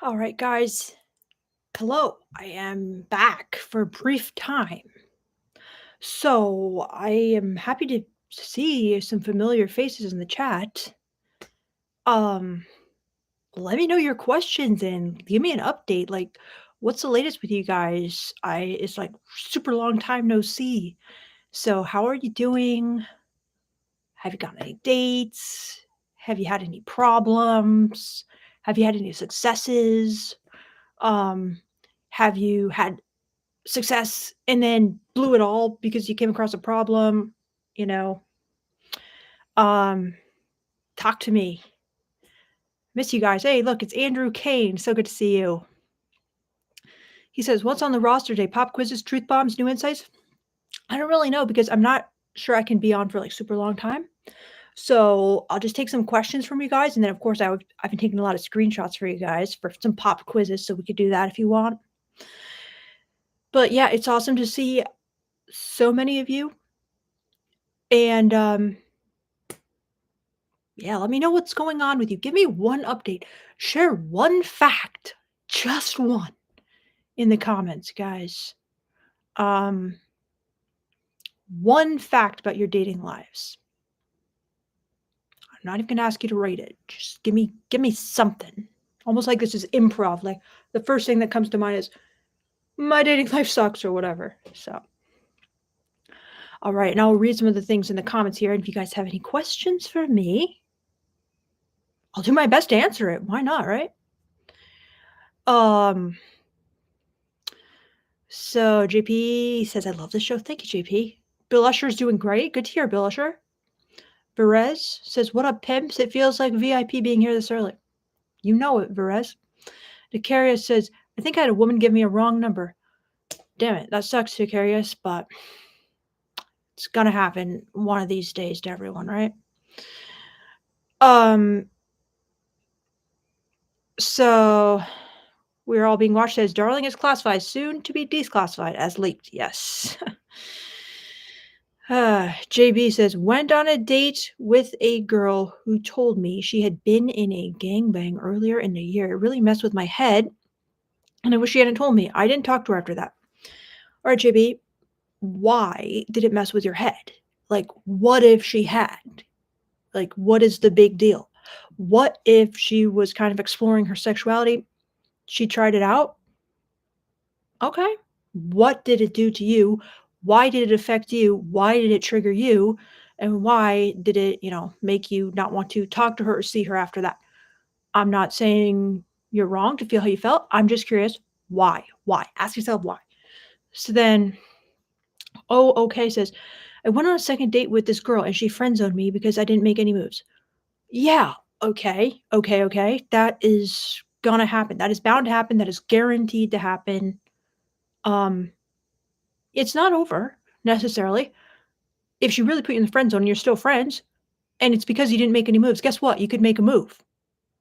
All right, guys. Hello. I am back for a brief time. So I am happy to see some familiar faces in the chat. Um, Let me know your questions and give me an update. Like, what's the latest with you guys? It's like super long time no see. So how are you doing? Have you gotten any dates? Have you had any problems? Have you had any successes? Um, have you had success and then blew it all because you came across a problem, you know, um, talk to me. Miss you guys. Hey, look, it's Andrew Kane. So good to see you. He says, "What's on the roster today? Pop quizzes, truth bombs, new insights?" I don't really know because I'm not sure I can be on for like super long time. So I'll just take some questions from you guys, and then of course I've been taking a lot of screenshots for you guys for some pop quizzes, so we could do that if you want. But yeah, it's awesome to see so many of you, and yeah, let me know what's going on with you. Give me one update. Share one fact, just one, in the comments, guys. Um, One fact about your dating lives. I'm not even gonna ask you to rate it. Just give me something. Almost like this is improv. Like the first thing that comes to mind is my dating life sucks or whatever. So, all right, and I'll read some of the things in the comments here. And if you guys have any questions for me, I'll do my best to answer it. Why not, right? Um, So JP says, I love the show. Thank you, JP. Bill Usher's doing great. Good to hear, Bill Usher. Perez says, what up, pimps? It feels like VIP being here this early. You know it, Perez. Decarius says, I think I had a woman give me a wrong number. Damn it, that sucks, Decarius, but it's gonna happen one of these days to everyone, right? So we're all being watched as Darling is classified, soon to be declassified as leaked. Yes. JB says, went on a date with a girl who told me she had been in a gangbang earlier in the year. It really messed with my head, and I wish she hadn't told me. I didn't talk to her after that. All right, JB, why did it mess with your head? Like, what if she had? Like, what is the big deal? What if she was kind of exploring her sexuality? She tried it out. Okay. What did it do to you? Why did it affect you? Why did it trigger you? And why did it, make you not want to talk to her or see her after that? I'm not saying you're wrong to feel how you felt. I'm just curious. Why? Why? Ask yourself why. So then, okay says, I went on a second date with this girl and she friend zoned me because I didn't make any moves. Yeah. Okay. That is gonna happen. That is bound to happen. That is guaranteed to happen. Um, It's not over necessarily. If she really put you in the friend zone and you're still friends, and it's because you didn't make any moves, guess what? You could make a move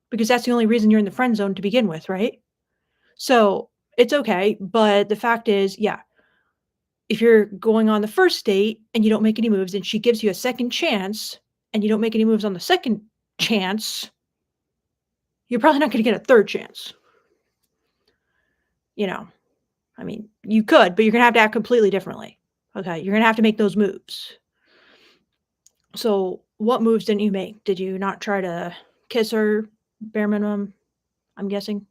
because that's the only reason you're in the friend zone to begin with, right? So it's okay. But the fact is, yeah, if you're going on the first date and you don't make any moves and she gives you a second chance and you don't make any moves on the second chance, you're probably not going to get a third chance. I mean, you could, but you're going to have to act completely differently. Okay. You're going to have to make those moves. So, what moves didn't you make? Did you not try to kiss her, bare minimum, I'm guessing?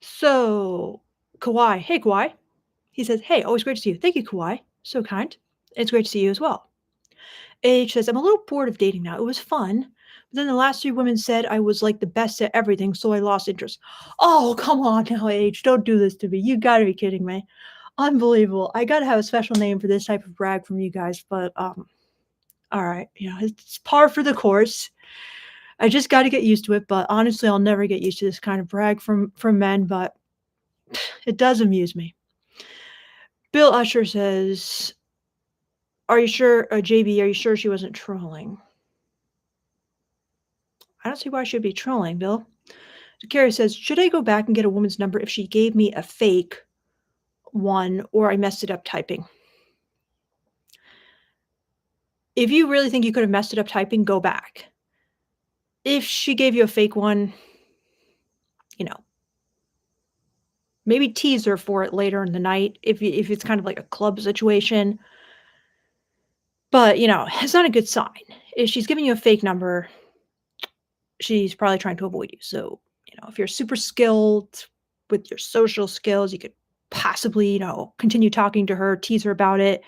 So, Kawhi. Hey, Kawhi. He says, hey, always great to see you. Thank you, Kawhi. So kind. It's great to see you as well. H says, I'm a little bored of dating now. It was fun. But then the last 3 women said I was like the best at everything, so I lost interest. Oh, come on now, H. Don't do this to me. You gotta be kidding me. Unbelievable. I gotta have a special name for this type of brag from you guys, but all right, it's par for the course. I just got to get used to it, but honestly, I'll never get used to this kind of brag from men, but it does amuse me. Bill Usher says, are you sure, JB, are you sure she wasn't trolling? I don't see why she'd be trolling, Bill. Carrie says, should I go back and get a woman's number if she gave me a fake one or I messed it up typing? If you really think you could have messed it up typing, go back. If she gave you a fake one, you know, maybe tease her for it later in the night if it's kind of like a club situation. But, it's not a good sign. If she's giving you a fake number, she's probably trying to avoid you. So, if you're super skilled with your social skills, you could possibly, continue talking to her, tease her about it,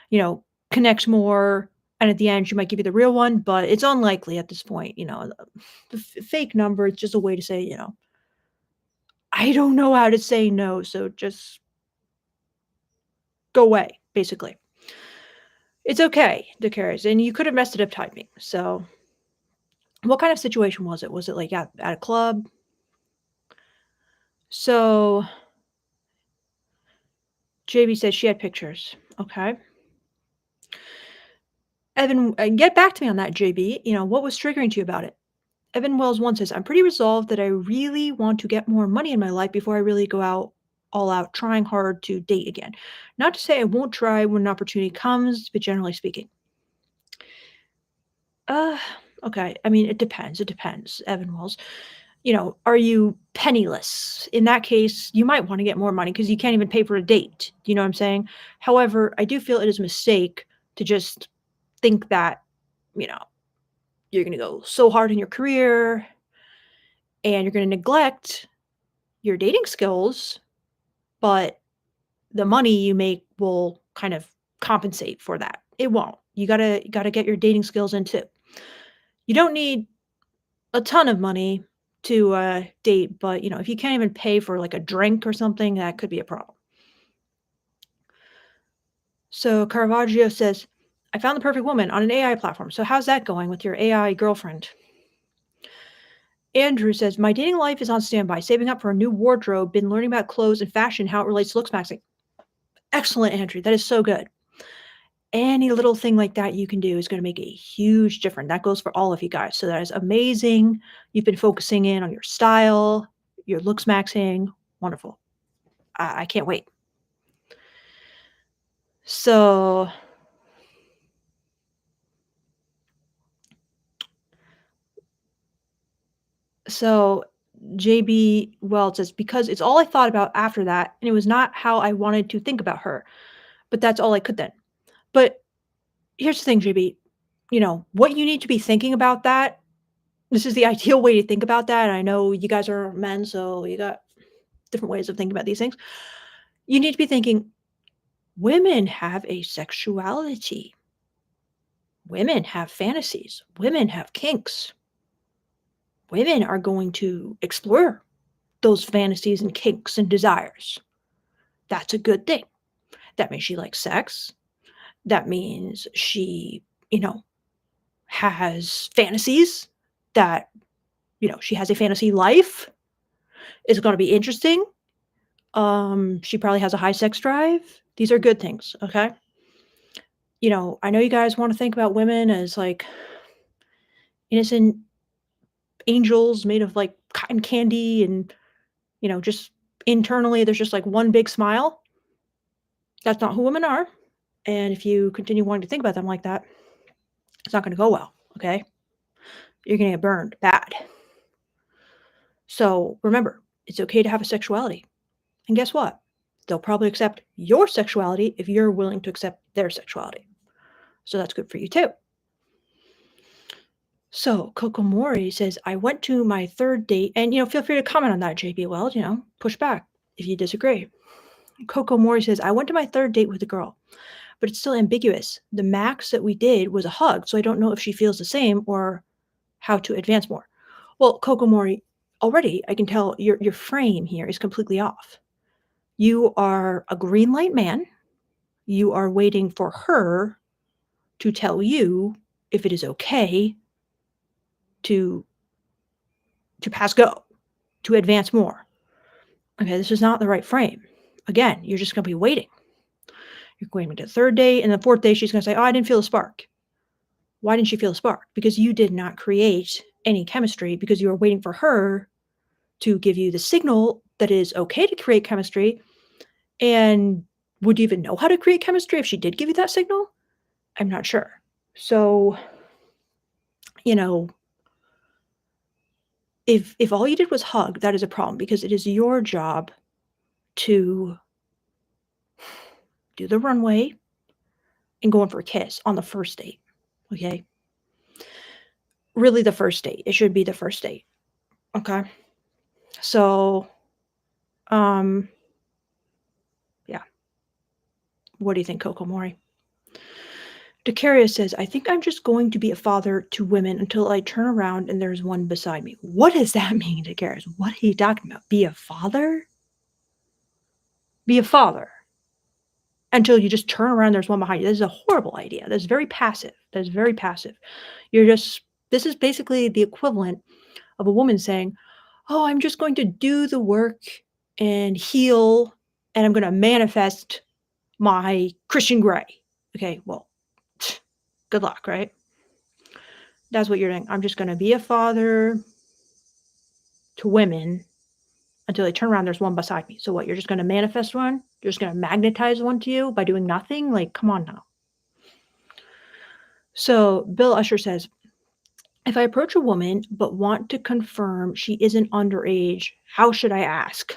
you know, connect more. And at the end, she might give you the real one, but it's unlikely at this point. The fake number is just a way to say, I don't know how to say no. So just go away, basically. It's okay, Dakaris, and you could have messed it up typing. So, what kind of situation was it? Was it like at a club? So, JB says she had pictures. Okay. Evan, get back to me on that, JB. What was triggering to you about it? Evan Wells 1 says, I'm pretty resolved that I really want to get more money in my life before I really go out all out trying hard to date again. Not to say I won't try when an opportunity comes, but generally speaking. Uh, okay. I mean, it depends. It depends, Evan Wells. Are you penniless? In that case, you might want to get more money because you can't even pay for a date. You know what I'm saying? However, I do feel it is a mistake to just think that, you know, you're going to go so hard in your career and you're going to neglect your dating skills, but the money you make will kind of compensate for that. It won't. You gotta get your dating skills in too. You don't need a ton of money to date, but if you can't even pay for like a drink or something, that could be a problem. So Caravaggio says, I found the perfect woman on an AI platform. So how's that going with your AI girlfriend? Andrew says, my dating life is on standby, saving up for a new wardrobe, been learning about clothes and fashion, how it relates to looks maxing. Excellent, Andrew. That is so good. Any little thing like that you can do is going to make a huge difference. That goes for all of you guys. So that is amazing. You've been focusing in on your style, your looks maxing. Wonderful. I can't wait. So JB Wells says, because it's all I thought about after that, and it was not how I wanted to think about her. But that's all I could then. But here's the thing, JB. What you need to be thinking about that, this is the ideal way to think about that. I know you guys are men, so you got different ways of thinking about these things. You need to be thinking, women have a sexuality. Women have fantasies. Women have kinks. Women are going to explore those fantasies and kinks and desires. That's a good thing. That means she likes sex. That means she, has fantasies, that, she has a fantasy life. It's going to be interesting. She probably has a high sex drive. These are good things, okay? I know you guys want to think about women as like innocent angels made of like cotton candy and, just internally there's just like one big smile. That's not who women are. And if you continue wanting to think about them like that, it's not going to go well, okay? You're going to get burned bad. So remember, it's okay to have a sexuality. And guess what? They'll probably accept your sexuality if you're willing to accept their sexuality. So that's good for you too. So Coco Mori says, I went to my third date, and feel free to comment on that, JB Wells, push back if you disagree. Coco Mori says, I went to my third date with a girl, but it's still ambiguous. The max that we did was a hug, so I don't know if she feels the same or how to advance more. Well, Coco Mori, already I can tell your frame here is completely off. You are a green light man. You are waiting for her to tell you if it is okay to pass go, to advance more. Okay, this is not the right frame. Again, you're just going to be waiting. You're going to the third day, and the fourth day she's going to say, oh, I didn't feel a spark. Why didn't you feel a spark? Because you did not create any chemistry, because you were waiting for her to give you the signal that it is okay to create chemistry. And would you even know how to create chemistry if she did give you that signal? I'm not sure. So, If all you did was hug, that is a problem because it is your job to do the runway and go in for a kiss on the first date, okay? Really the first date. It should be the first date, okay? So, um, yeah. What do you think, Coco Mori? Decarius says, I think I'm just going to be a father to women until I turn around and there's one beside me. What does that mean, Decarius? What are you talking about? Be a father? Be a father until you just turn around, there's one behind you. This is a horrible idea. That's very passive. That's very passive. You're just, this is basically the equivalent of a woman saying, oh, I'm just going to do the work and heal and I'm going to manifest my Christian Grey. Okay, well, good luck, right? That's what you're doing. I'm just going to be a father to women until they turn around. There's one beside me. So what? You're just going to manifest one? You're just going to magnetize one to you by doing nothing? Like, come on now. So Bill Usher says, if I approach a woman but want to confirm she isn't underage, how should I ask?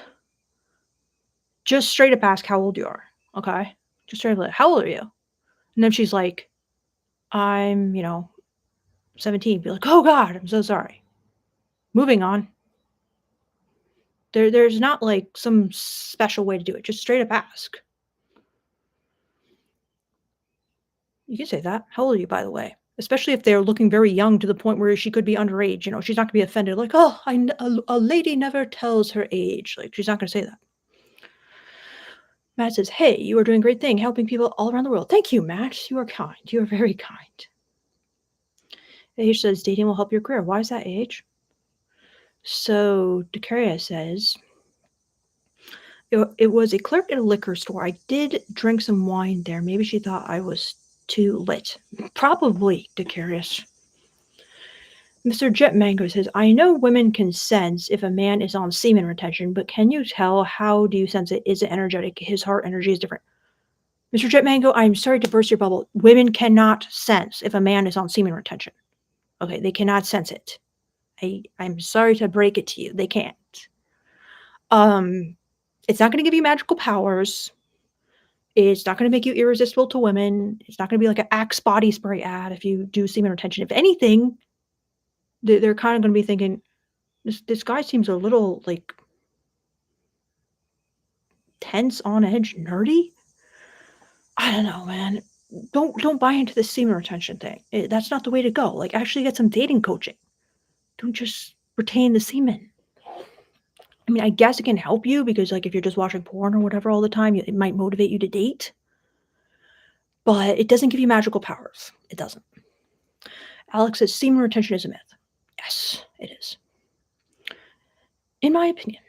Just straight up ask how old you are. Okay. Just straight up, how old are you? And then she's like, I'm, 17. Be like, oh God, I'm so sorry. Moving on. There's not like some special way to do it. Just straight up ask. You can say that. How old are you, by the way? Especially if they're looking very young to the point where she could be underage. She's not going to be offended. Like, oh, a lady never tells her age. Like, she's not going to say that. Matt says, hey, you are doing a great thing, helping people all around the world. Thank you, Matt. You are kind. You are very kind. Age says, dating will help your career. Why is that age? So Decaria says, it was a clerk at a liquor store. I did drink some wine there. Maybe she thought I was too lit. Probably, Decarius. Mr. Jet Mango says, I know women can sense if a man is on semen retention, but can you tell? How do you sense it? Is it energetic? His heart energy is different. Mr. Jet Mango, I'm sorry to burst your bubble. Women cannot sense if a man is on semen retention. Okay, they cannot sense it. I'm sorry to break it to you. They can't. It's not going to give you magical powers. It's not going to make you irresistible to women. It's not going to be like an Axe body spray ad if you do semen retention. If anything, they're kind of going to be thinking, this guy seems a little like tense, on edge, nerdy. I don't know, man. Don't buy into the semen retention thing. That's not the way to go. Like, actually get some dating coaching. Don't just retain the semen. I mean, I guess it can help you because, like, if you're just watching porn or whatever all the time, it might motivate you to date. But it doesn't give you magical powers. It doesn't. Alex says semen retention is a myth. Yes, it is. In my opinion.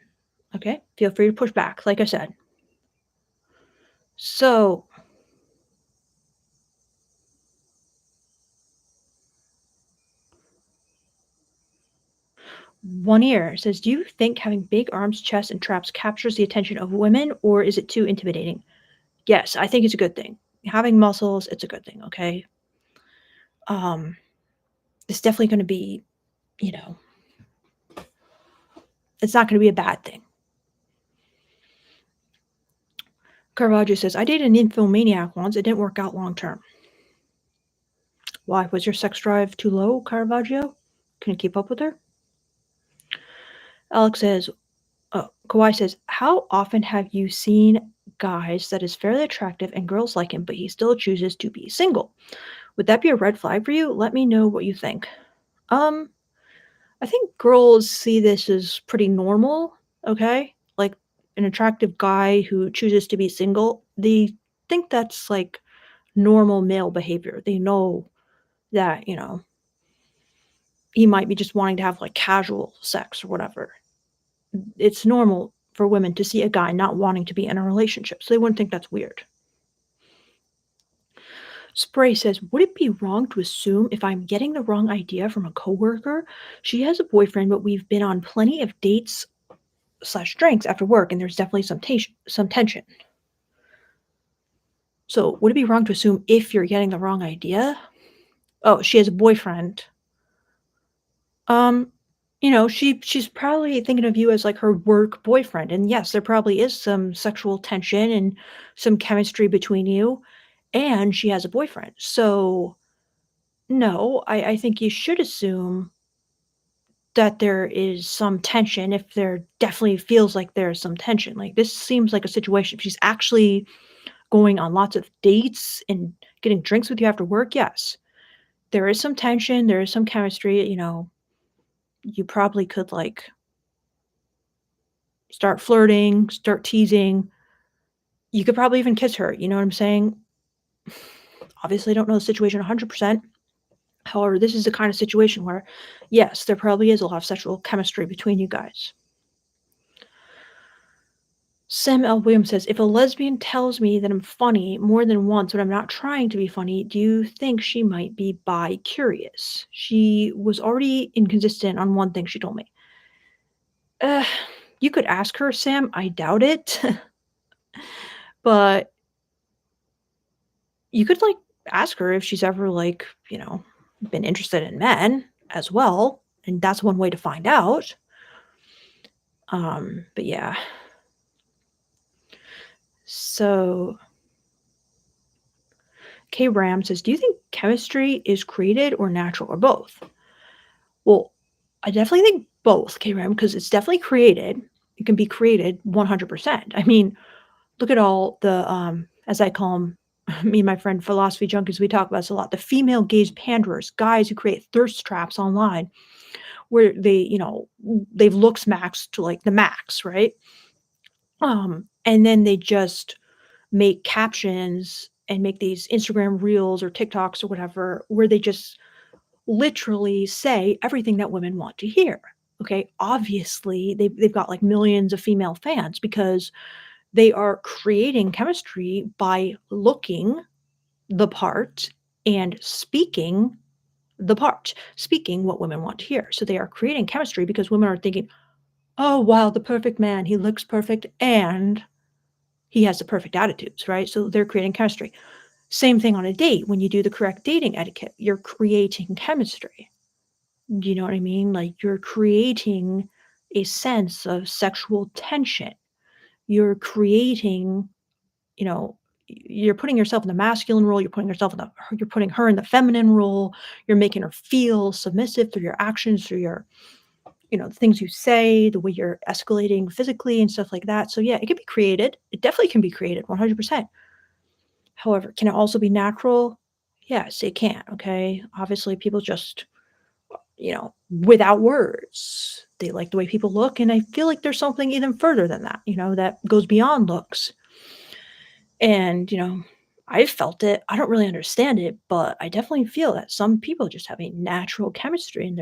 Okay? Feel free to push back, like I said. So, One Ear says, do you think having big arms, chest, and traps captures the attention of women, or is it too intimidating? Yes, I think it's a good thing. Having muscles, it's a good thing, okay? It's definitely going to be, it's not going to be a bad thing. Caravaggio says, I dated an nymphomaniac once. It didn't work out long term. Why? Was your sex drive too low, Caravaggio? Couldn't keep up with her? Alex says, Kawhi says, how often have you seen guys that is fairly attractive and girls like him, but he still chooses to be single? Would that be a red flag for you? Let me know what you think. I think girls see this as pretty normal, okay? Like an attractive guy who chooses to be single, they think that's like normal male behavior. They know that, he might be just wanting to have like casual sex or whatever. It's normal for women to see a guy not wanting to be in a relationship, so they wouldn't think that's weird. Spray says, would it be wrong to assume if I'm getting the wrong idea from a coworker? She has a boyfriend, but we've been on plenty of dates / drinks after work, and there's definitely some tension. So would it be wrong to assume if you're getting the wrong idea? Oh, she has a boyfriend. She's probably thinking of you as, like, her work boyfriend, and yes, there probably is some sexual tension and some chemistry between you, and she has a boyfriend. So, no, I think you should assume that there is some tension if there definitely feels like there's some tension. Like, this seems like a situation if she's actually going on lots of dates and getting drinks with you after work, yes. There is some tension, there is some chemistry, you probably could, like, start flirting, start teasing. You could probably even kiss her, you know what I'm saying? Obviously, I don't know the situation 100%. However, this is the kind of situation where, yes, there probably is a lot of sexual chemistry between you guys. Sam L. Williams says, if a lesbian tells me that I'm funny more than once when I'm not trying to be funny, do you think she might be bi curious? She was already inconsistent on one thing she told me. Uh, you could ask her, Sam. I doubt it. But you could, like, ask her if she's ever, like, been interested in men as well, and that's one way to find out. But yeah. So, K Ram says, "Do you think chemistry is created or natural or both?" Well, I definitely think both, K Ram, because it's definitely created. It can be created 100%. I mean, look at all the, as I call them, me and my friend philosophy junkies, we talk about this a lot, the female gaze panderers, guys who create thirst traps online where they've looks maxed to, like, the max, right? And then they just make captions and make these Instagram reels or TikToks or whatever where they just literally say everything that women want to hear. Okay, obviously they've got, like, millions of female fans because they are creating chemistry by looking the part and speaking what women want to hear. So they are creating chemistry because women are thinking, "Oh, wow, the perfect man. He looks perfect and he has the perfect attitudes," right? So they're creating chemistry. Same thing on a date. When you do the correct dating etiquette, you're creating chemistry. Do you know what I mean? Like, you're creating a sense of sexual tension. You're creating, you know, you're putting yourself in the masculine role, you're putting her in the feminine role, you're making her feel submissive through your actions, through your, the things you say, the way you're escalating physically and stuff like that. So yeah, it can be created. It definitely can be created 100%. However, can it also be natural? Yes, it can. Okay. Obviously, people just, without words, they like the way people look. And I feel like there's something even further than that, that goes beyond looks. And, I've felt it. I don't really understand it, but I definitely feel that some people just have a natural chemistry and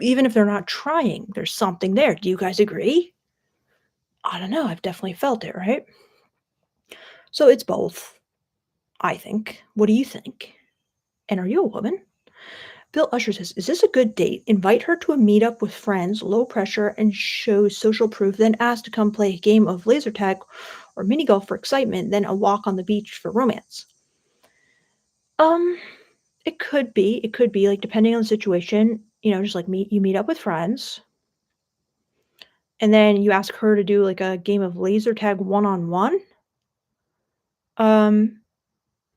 even if they're not trying, there's something there. Do you guys agree? I don't know. I've definitely felt it, right? So it's both, I think. What do you think? And are you a woman? Bill Usher says, is this a good date? Invite her to a meetup with friends, low pressure, and show social proof, then ask to come play a game of laser tag or mini golf for excitement, then a walk on the beach for romance. Um, it could be. It could be, like, depending on the situation, just like you meet up with friends, and then you ask her to do, like, a game of laser tag one-on-one. Um,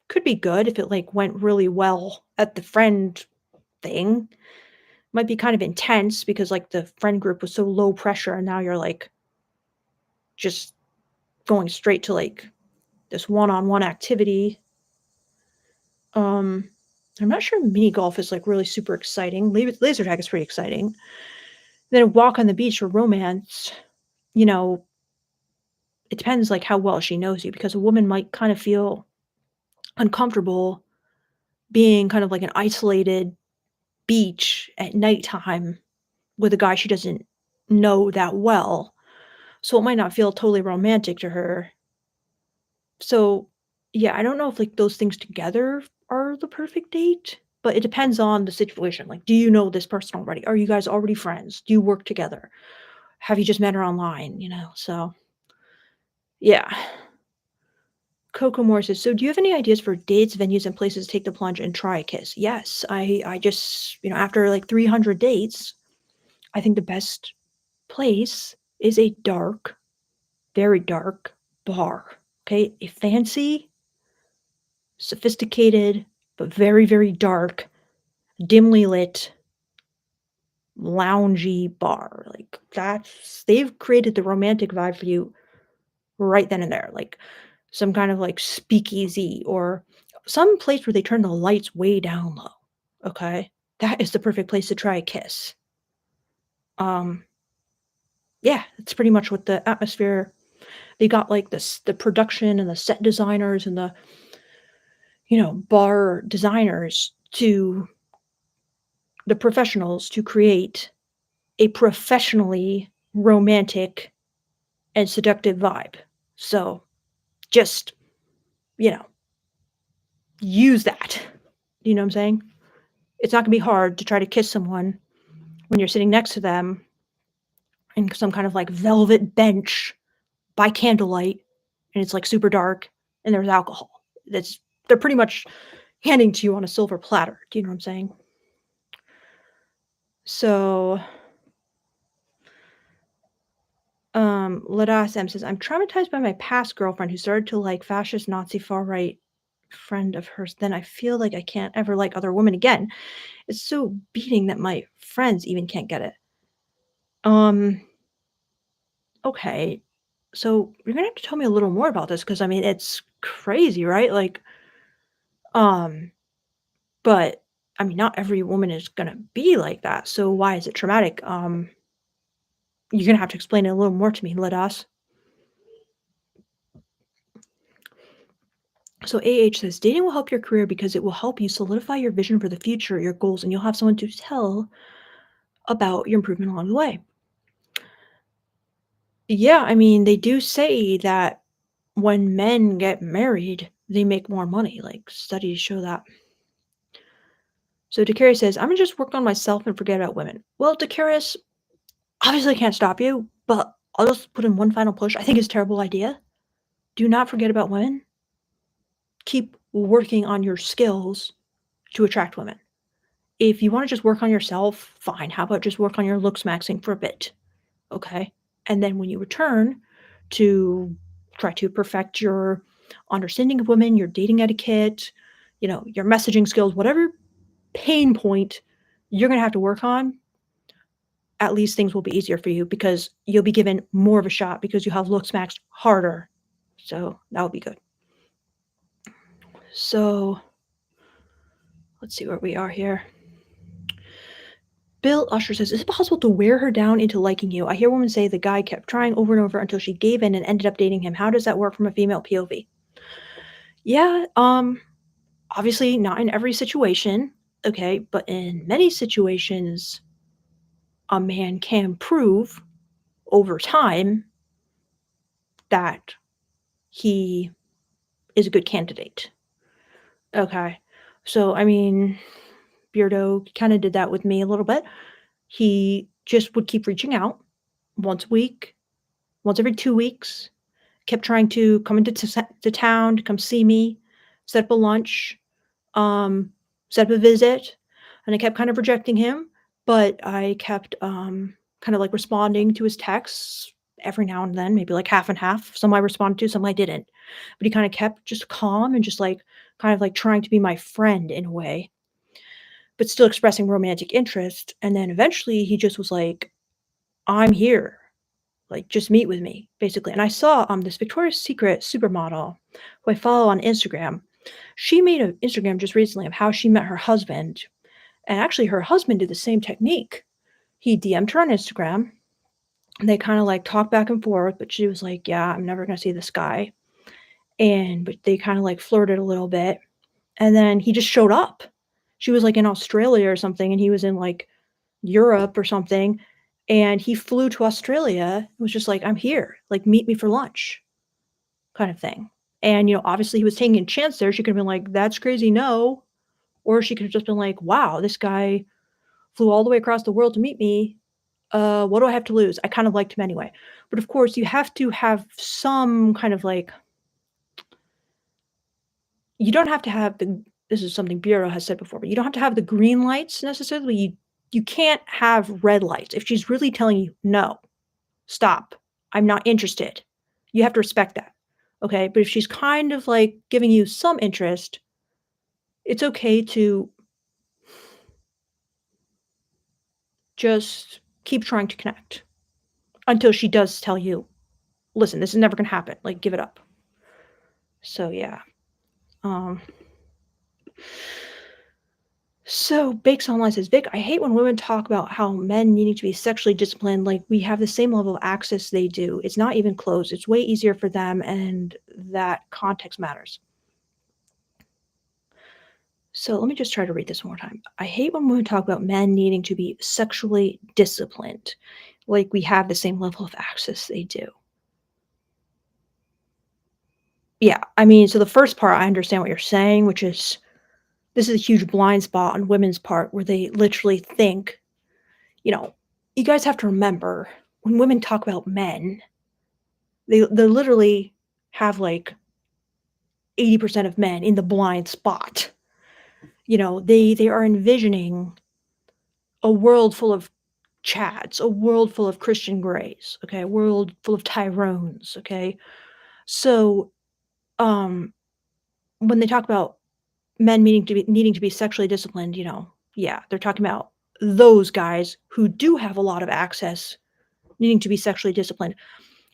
could be good if it, like, went really well at the friend thing. Might be kind of intense because, like, the friend group was so low pressure, and now you're, like, just going straight to, like, this one-on-one activity. Um, I'm not sure mini golf is, like, really super exciting. Laser tag is pretty exciting. Then a walk on the beach for romance, you know, it depends, like, how well she knows you because a woman might kind of feel uncomfortable being kind of like an isolated beach at nighttime with a guy she doesn't know that well. So it might not feel totally romantic to her. So, yeah, I don't know if, like, those things together are the perfect date, but it depends on the situation. Like, do you know this person already? Are you guys already friends? Do you work together? Have you just met her online, So, yeah. Coco Moore says, "So do you have any ideas for dates, venues, and places to take the plunge and try a kiss?" Yes, I just, after, like, 300 dates, I think the best place is a dark, very dark bar, okay? A fancy, sophisticated, but very, very dark, dimly lit, loungy bar. Like, that's they've created the romantic vibe for you right then and there. Like, some kind of, like, speakeasy or some place where they turn the lights way down low, okay? That is the perfect place to try a kiss. Um, yeah, that's pretty much what the atmosphere they got, like, the production and the set designers and the, bar designers to the professionals to create a professionally romantic and seductive vibe. So, just, you know, use that. You know what I'm saying? It's not gonna be hard to try to kiss someone when you're sitting next to them in some kind of, like, velvet bench by candlelight, and it's, like, super dark, and there's alcohol. That's they're pretty much handing to you on a silver platter. Do you know what I'm saying? So, Ladas M says, "I'm traumatized by my past girlfriend who started to like fascist Nazi far right friend of hers. Then I feel like I can't ever like other women again. It's so beating that my friends even can't get it." Um, okay. So you're gonna have to tell me a little more about this because I mean it's crazy, right? Like, um, but I mean not every woman is gonna be like that. So why is it traumatic? You're gonna have to explain it a little more to me, Ladas. So AH says dating will help your career because it will help you solidify your vision for the future, your goals, and you'll have someone to tell about your improvement along the way. Yeah, I mean, they do say that when men get married, they make more money. Like studies show that. So Dacarius says, I'm gonna just work on myself and forget about women. Well, Dacarius, obviously I can't stop you, but I'll just put in one final push. I think it's a terrible idea. Do not forget about women. Keep working on your skills to attract women. If you wanna just work on yourself, fine. How about just work on your looks maxing for a bit, okay? And then when you return to try to perfect your understanding of women, your dating etiquette, your messaging skills, whatever pain point you're gonna have to work on, at least things will be easier for you because you'll be given more of a shot because you have looks maxed harder. So, that would be good. So, let's see where we are here. Bill Usher says, "Is it possible to wear her down into liking you? I hear women say the guy kept trying over and over until she gave in and ended up dating him. How does that work from a female POV?" Yeah, obviously not in every situation, okay, but in many situations, a man can prove over time that he is a good candidate. Okay. So, I mean, Beardo kind of did that with me a little bit. He just would keep reaching out once a week, once every 2 weeks, kept trying to come into to town to come see me, set up a lunch, um, set up a visit, and I kept kind of rejecting him, but I kept, kind of, like, responding to his texts every now and then, maybe, like, half and half. Some I responded to, some I didn't. But he kinda kept just calm and just, like, kind of, like, trying to be my friend in a way, but still expressing romantic interest, and then eventually he just was like, "I'm here. Like, just meet with me," basically, and I saw, this Victoria's Secret supermodel who I follow on Instagram. She made an Instagram just recently of how she met her husband, and actually her husband did the same technique. He DM'd her on Instagram, and they kinda, like, talked back and forth, but she was like, "Yeah, I'm never gonna see this guy," but they kinda, like, flirted a little bit, and then he just showed up. She was, like, in Australia or something, and he was in, like, Europe or something, and he flew to Australia and was just like, "I'm here, like, meet me for lunch," kind of thing. And, obviously he was taking a chance there. She could've been like, "That's crazy, no." Or she could've just been like, "Wow, this guy flew all the way across the world to meet me. What do I have to lose? I kind of liked him anyway." But of course, you have to have some kind of like you don't have to have the this is something Bureau has said before, but you don't have to have the green lights necessarily. You can't have red lights. If she's really telling you, "No, stop. I'm not interested." You have to respect that, okay? But if she's kind of, like, giving you some interest, it's okay to just keep trying to connect until she does tell you, "Listen, this is never gonna happen, like, give it up." So, yeah. Um, so Bakes Online says, "Vic, I hate when women talk about how men needing to be sexually disciplined, like we have the same level of access they do. It's not even close. It's way easier for them, and that context matters." So let me just try to read this one more time. "I hate when women talk about men needing to be sexually disciplined, like we have the same level of access they do." Yeah, I mean, so the first part, I understand what you're saying, which is this is a huge blind spot on women's part where they literally think, you know, you guys have to remember when women talk about men, they literally have like 80% of men in the blind spot. They are envisioning a world full of Chads, a world full of Christian Greys, okay, a world full of Tyrones, okay? So, um, when they talk about men needing to be sexually disciplined, yeah, they're talking about those guys who do have a lot of access needing to be sexually disciplined.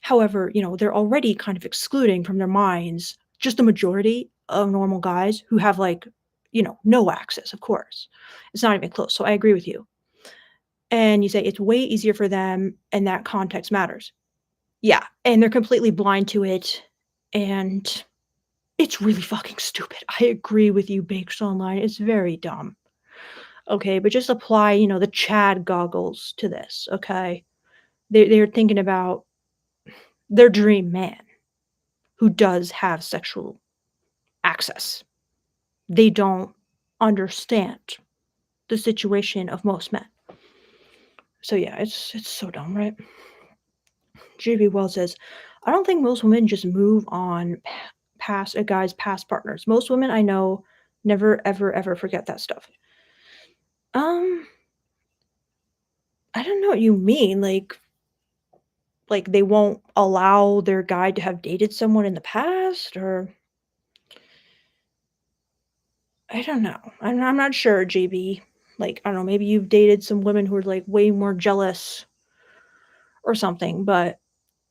However, they're already kind of excluding from their minds just the majority of normal guys who have, like, no access, of course. It's not even close. So I agree with you. And you say it's way easier for them and that context matters. Yeah. And they're completely blind to it. And it's really fucking stupid. I agree with you, Baked Online. It's very dumb. Okay. But just apply, the Chad goggles to this. Okay. They're thinking about their dream man who does have sexual access. They don't understand the situation of most men. So yeah, it's so dumb, right? JB Wells says, "I don't think most women just move on past a guy's past partners. Most women I know never ever ever forget that stuff." Um, I don't know what you mean. Like they won't allow their guy to have dated someone in the past, or I don't know. I'm not sure, JB. Like, I don't know, maybe you've dated some women who are like way more jealous or something, but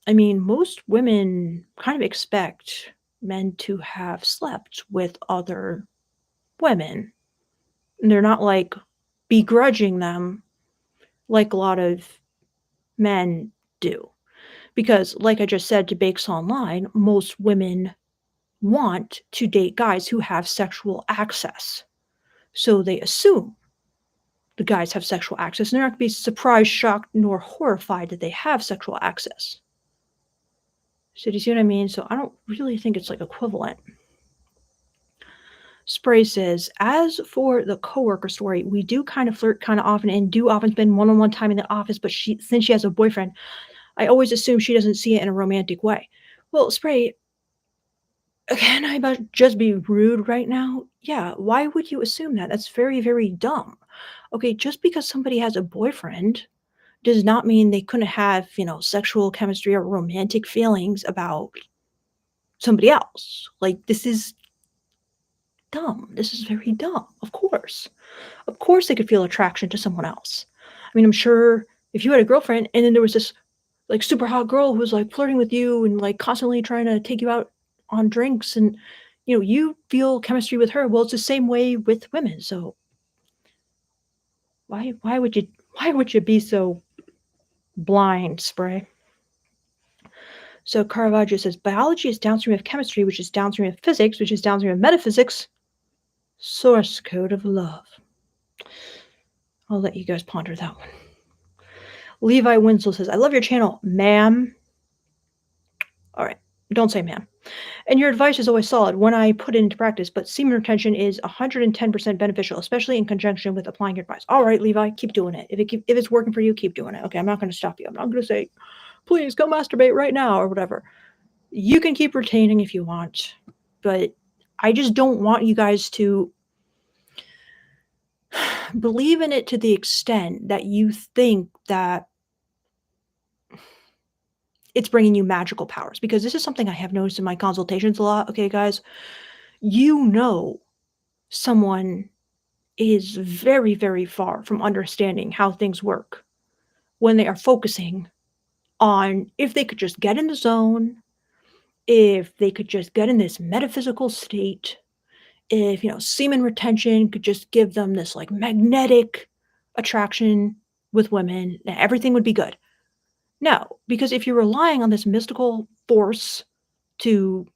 I mean, most women kind of expect men to have slept with other women. And they're not like begrudging them like a lot of men do. Because, like I just said to Bakes Online, most women want to date guys who have sexual access. So they assume the guys have sexual access, and they're not going to be surprised, shocked, nor horrified that they have sexual access. So do you see what I mean? So I don't really think it's like equivalent. Spray says, "As for the coworker story, we do kind of flirt kind of often and do often spend one-on-one time in the office, but since she has a boyfriend, I always assume she doesn't see it in a romantic way." Well, Spray, can I just be rude right now? Yeah, why would you assume that? That's very, very dumb. Okay, just because somebody has a boyfriend does not mean they couldn't have, sexual chemistry or romantic feelings about somebody else. Like, this is dumb. This is very dumb. Of course. Of course they could feel attraction to someone else. I mean, I'm sure if you had a girlfriend and then there was this like super hot girl who was like flirting with you and like constantly trying to take you out on drinks and you feel chemistry with her. Well, it's the same way with women. So why would you be so blind, Spray? So Caravaggio says biology is downstream of chemistry, which is downstream of physics, which is downstream of metaphysics. Source code of love. I'll let you guys ponder that one. Levi Winslow says, "I love your channel, ma'am." All right, don't say ma'am. "And your advice is always solid when I put it into practice, but semen retention is 110% beneficial, especially in conjunction with applying your advice." All right, Levi, keep doing it. If it's working for you, keep doing it. Okay, I'm not going to stop you. I'm not going to say, "Please go masturbate right now," or whatever. You can keep retaining if you want, but I just don't want you guys to Believe in it to the extent that you think that it's bringing you magical powers, because this is something I have noticed in my consultations a lot, okay, guys? You know someone is very, very far from understanding how things work when they are focusing on if they could just get in the zone, if they could just get in this metaphysical state, if, semen retention could just give them this, like, magnetic attraction with women, everything would be good. No, because if you're relying on this mystical force to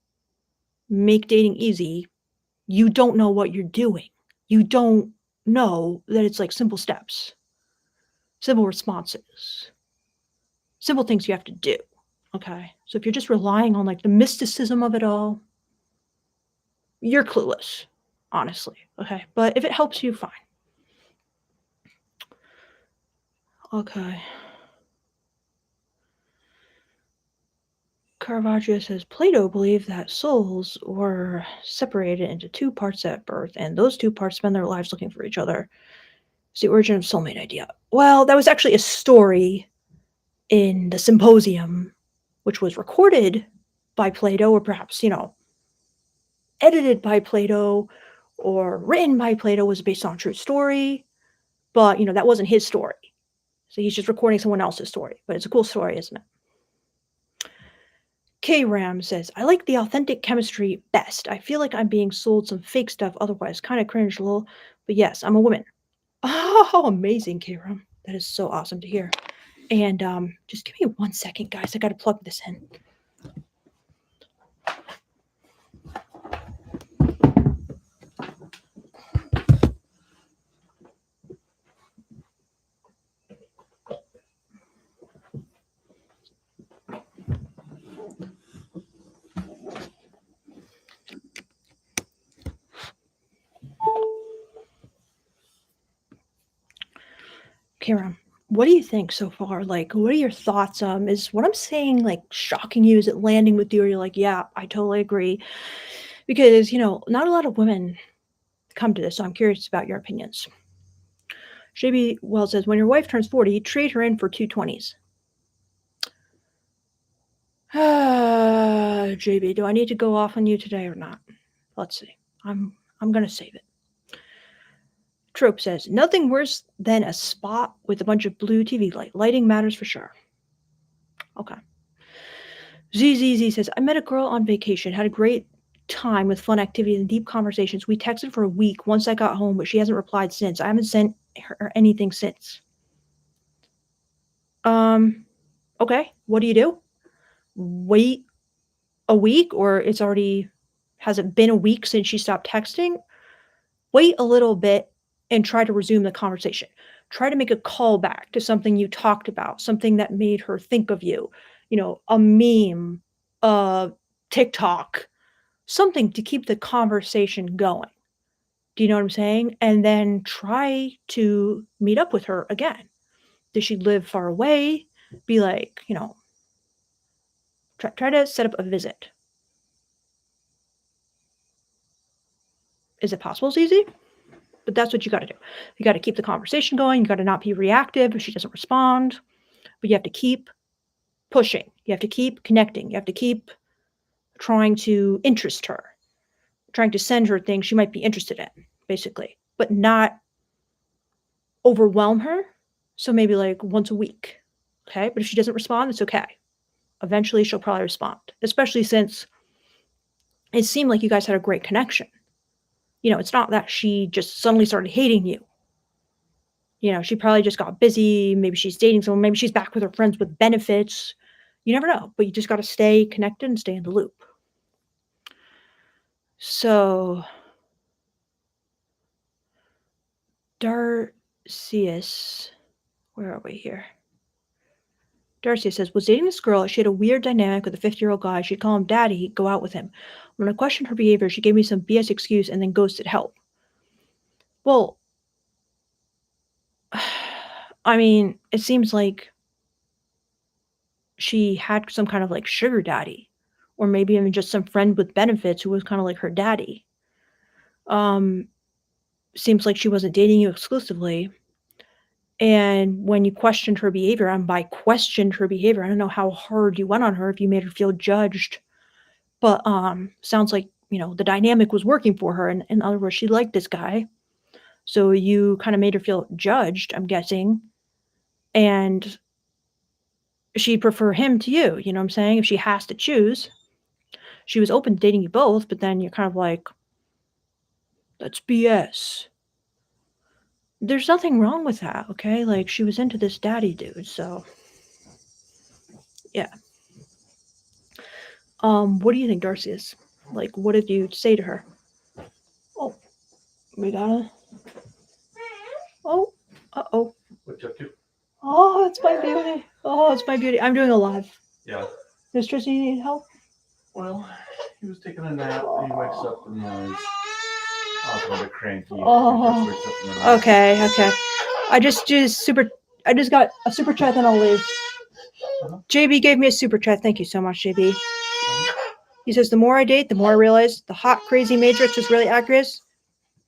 make dating easy, you don't know what you're doing. You don't know that it's like simple steps, simple responses, simple things you have to do. Okay. So if you're just relying on like the mysticism of it all, you're clueless, honestly. Okay. But if it helps you, fine. Okay. Caravaggio says Plato believed that souls were separated into two parts at birth, and those two parts spend their lives looking for each other. It's the origin of soulmate idea. Well, that was actually a story in the Symposium, which was recorded by Plato, or perhaps, edited by Plato or written by Plato, was based on a true story, but, that wasn't his story. So he's just recording someone else's story, but it's a cool story, isn't it? K-Ram says, I like the authentic chemistry best. I feel like I'm being sold some fake stuff otherwise. Kind of cringe a little, but yes, I'm a woman. Oh, amazing, K-Ram. That is so awesome to hear. And just give me 1 second, guys. I got to plug this in. Karen, what do you think so far? Like, what are your thoughts? Is what I'm saying like shocking you? Is it landing with you? Or you're like, yeah, I totally agree. Because, not a lot of women come to this, so I'm curious about your opinions. JB Wells says, when your wife turns 40, trade her in for two 20s. JB, do I need to go off on you today or not? Let's see. I'm gonna save it. Trope says, nothing worse than a spot with a bunch of blue TV light. Lighting matters for sure. Okay. ZZZ says, I met a girl on vacation, had a great time with fun activities and deep conversations. We texted for a week once I got home, but she hasn't replied since. I haven't sent her anything since. Okay. What do? Wait a week, or has it been a week since she stopped texting? Wait a little bit and try to resume the conversation. Try to make a call back to something you talked about, something that made her think of you, a meme, a TikTok, something to keep the conversation going. Do you know what I'm saying? And then try to meet up with her again. Does she live far away? Be like, try to set up a visit. Is it possible, Zizi? But that's what you got to do. You got to keep the conversation going. You got to not be reactive if she doesn't respond. But you have to keep pushing. You have to keep connecting. You have to keep trying to interest her, trying to send her things she might be interested in, basically, but not overwhelm her. So maybe like once a week. Okay. But if she doesn't respond, it's okay. Eventually she'll probably respond, especially since it seemed like you guys had a great connection. It's not that she just suddenly started hating you. She probably just got busy. Maybe she's dating someone. Maybe she's back with her friends with benefits. You never know, but you just got to stay connected and stay in the loop. So, Darcius, where are we here? Darcy says, was dating this girl. She had a weird dynamic with a 50-year-old guy. She'd call him daddy, go out with him. When I questioned her behavior, she gave me some BS excuse and then ghosted help. Well, I mean, it seems like she had some kind of like sugar daddy, or maybe even just some friend with benefits who was kind of like her daddy. seems like she wasn't dating you exclusively. And when you questioned her behavior, and by questioned her behavior, I don't know how hard you went on her if you made her feel judged, but sounds like, the dynamic was working for her. And in other words, she liked this guy. So you kind of made her feel judged, I'm guessing. And she'd prefer him to you, you know what I'm saying? If she has to choose. She was open to dating you both, but then you're kind of like, that's BS. There's nothing wrong with that, okay? Like, she was into this daddy dude, so yeah. What do you think Darcy is? Like, what did you say to her? Oh, we gotta. Oh, uh-oh. What you up to? Oh, it's my beauty. Oh, it's my beauty. I'm doing a live. Yeah. Does Tristan need help? Well, he was taking a nap. He wakes up and he's a little bit cranky. Oh, okay. I just got a super chat, then I'll leave. JB gave me a super chat. Thank you so much, JB. He says, the more I date, the more I realize the hot, crazy matrix is really accurate.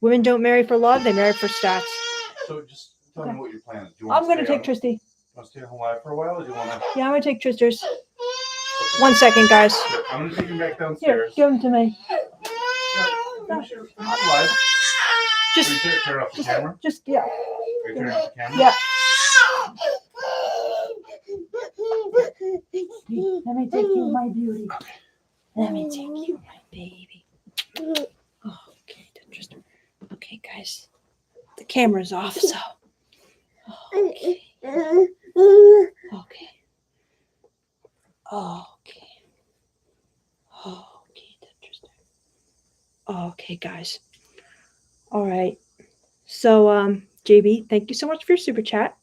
Women don't marry for love, they marry for stats. So just tell me what your plan is. I'm going to take Tristy. You want to stay home live for a while, or do you want to? Yeah, I'm going to take Tristers. 1 second, guys. I'm going to take him back downstairs. Here, give him to me. No. Live. Just turn off the camera? Just, yeah. Are you turning off the camera? Yeah. Let me take you, my beauty. Let me take you, my baby. Okay, just okay, guys. The camera's off, so okay. Okay. Interesting. Okay, guys. All right. So, JB, thank you so much for your super chat.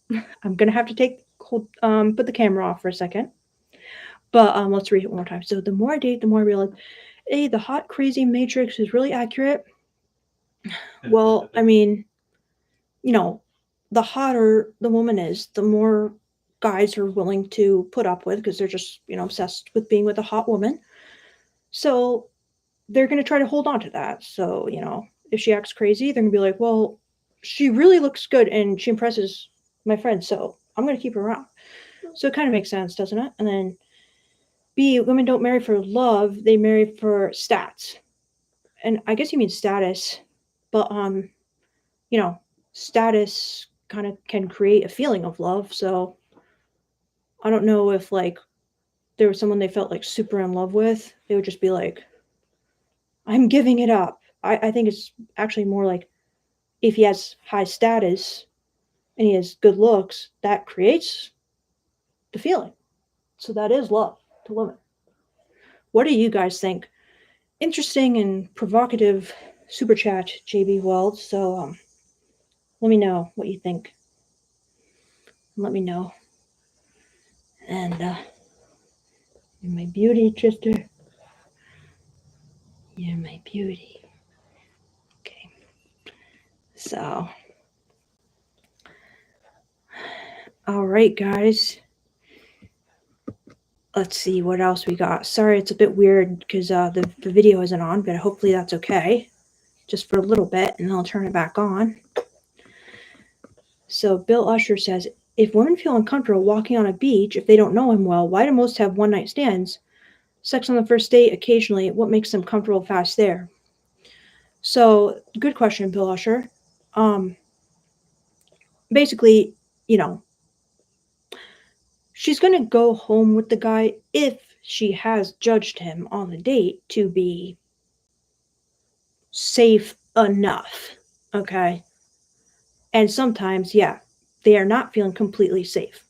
I'm gonna have to put the camera off for a second. But let's read it one more time. So the more I date, the more I realize, A, the hot, crazy matrix is really accurate. Well, I mean, the hotter the woman is, the more guys are willing to put up with because they're just, obsessed with being with a hot woman. So they're going to try to hold on to that. So, if she acts crazy, they're going to be like, well, she really looks good and she impresses my friends, so I'm going to keep her around. So it kind of makes sense, doesn't it? And then B, women don't marry for love, they marry for stats. And I guess you mean status, but status kind of can create a feeling of love. So I don't know if like there was someone they felt like super in love with, they would just be like, I'm giving it up. I think it's actually more like if he has high status and he has good looks, that creates the feeling. So that is love to women. What do you guys think? Interesting and provocative super chat, JB Weld. So let me know what you think. Let me know. And you're my beauty, Trister. You're my beauty. Okay. So, all right, guys. Let's see what else we got. Sorry, it's a bit weird because the video isn't on, but hopefully that's okay. Just for a little bit, and I'll turn it back on. So Bill Usher says, if women feel uncomfortable walking on a beach if they don't know him well, why do most have one-night stands? Sex on the first date occasionally. What makes them comfortable fast there? So, good question, Bill Usher. Basically, she's going to go home with the guy if she has judged him on the date to be safe enough, okay? And sometimes, yeah, they are not feeling completely safe.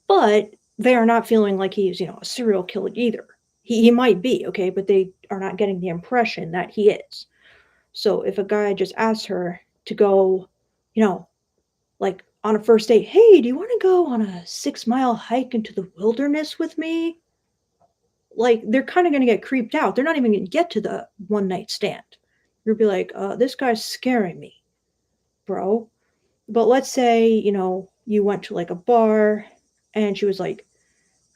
But they are not feeling like he's, a serial killer either. He might be, okay, but they are not getting the impression that he is. So if a guy just asks her to go, like on a first date, hey, do you want to go on a 6-mile hike into the wilderness with me? Like, they're kind of going to get creeped out. They're not even going to get to the one-night stand. You'll be like, this guy's scaring me, bro. But let's say, you went to like a bar and she was like,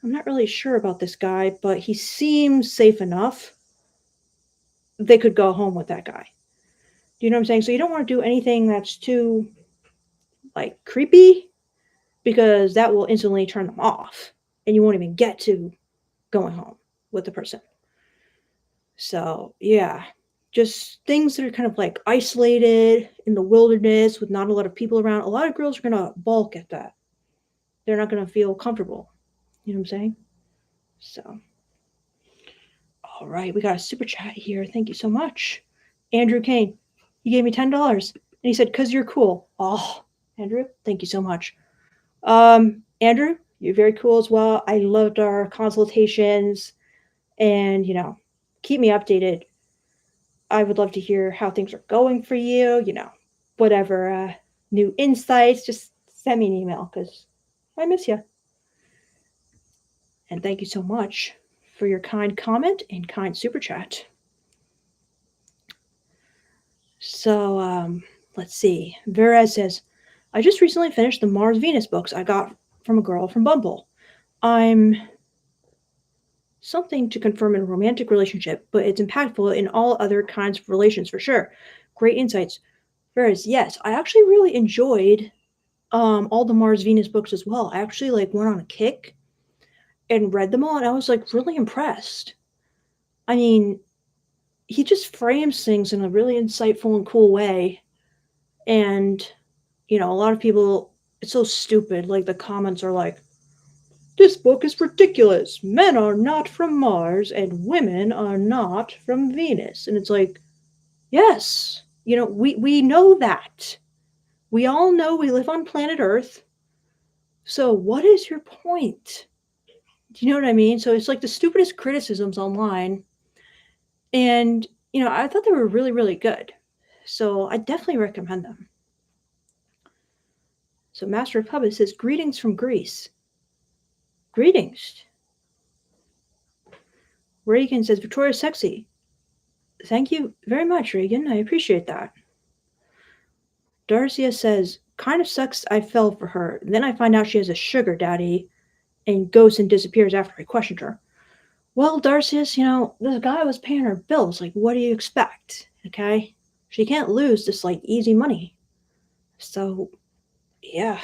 I'm not really sure about this guy, but he seems safe enough. They could go home with that guy. Do you know what I'm saying? So you don't want to do anything that's too like creepy because that will instantly turn them off and you won't even get to going home with the person. So, yeah, just things that are kind of like isolated in the wilderness with not a lot of people around. A lot of girls are going to balk at that. They're not going to feel comfortable. You know what I'm saying? So, all right, we got a super chat here. Thank you so much. Andrew Kane, he gave me $10 and he said, "'Cause you're cool." Oh, Andrew, thank you so much. Andrew, you're very cool as well. I loved our consultations and, keep me updated. I would love to hear how things are going for you, whatever new insights, just send me an email because I miss you. And thank you so much for your kind comment and kind super chat. So, let's see. Vera says, I just recently finished the Mars Venus books I got from a girl from Bumble. I'm something to confirm in a romantic relationship, but it's impactful in all other kinds of relations for sure. Great insights. Whereas, yes, I actually really enjoyed all the Mars Venus books as well. I actually like went on a kick and read them all, and I was like really impressed. I mean, he just frames things in a really insightful and cool way, and a lot of people, it's so stupid. Like the comments are like, "This book is ridiculous. Men are not from Mars and women are not from Venus." And it's like, yes, we know that. We all know we live on planet Earth. So what is your point? Do you know what I mean? So it's like the stupidest criticisms online. And, I thought they were really, really good. So I definitely recommend them. So Master of Puppets says, "Greetings from Greece." Greetings. Reagan says, "Victoria's sexy." Thank you very much, Reagan. I appreciate that. Darcia says, "Kind of sucks I fell for her. Then I find out she has a sugar daddy and goes and disappears after I questioned her." Well, Darcius, this guy was paying her bills. Like, what do you expect? Okay? She can't lose this, like, easy money. So, yeah.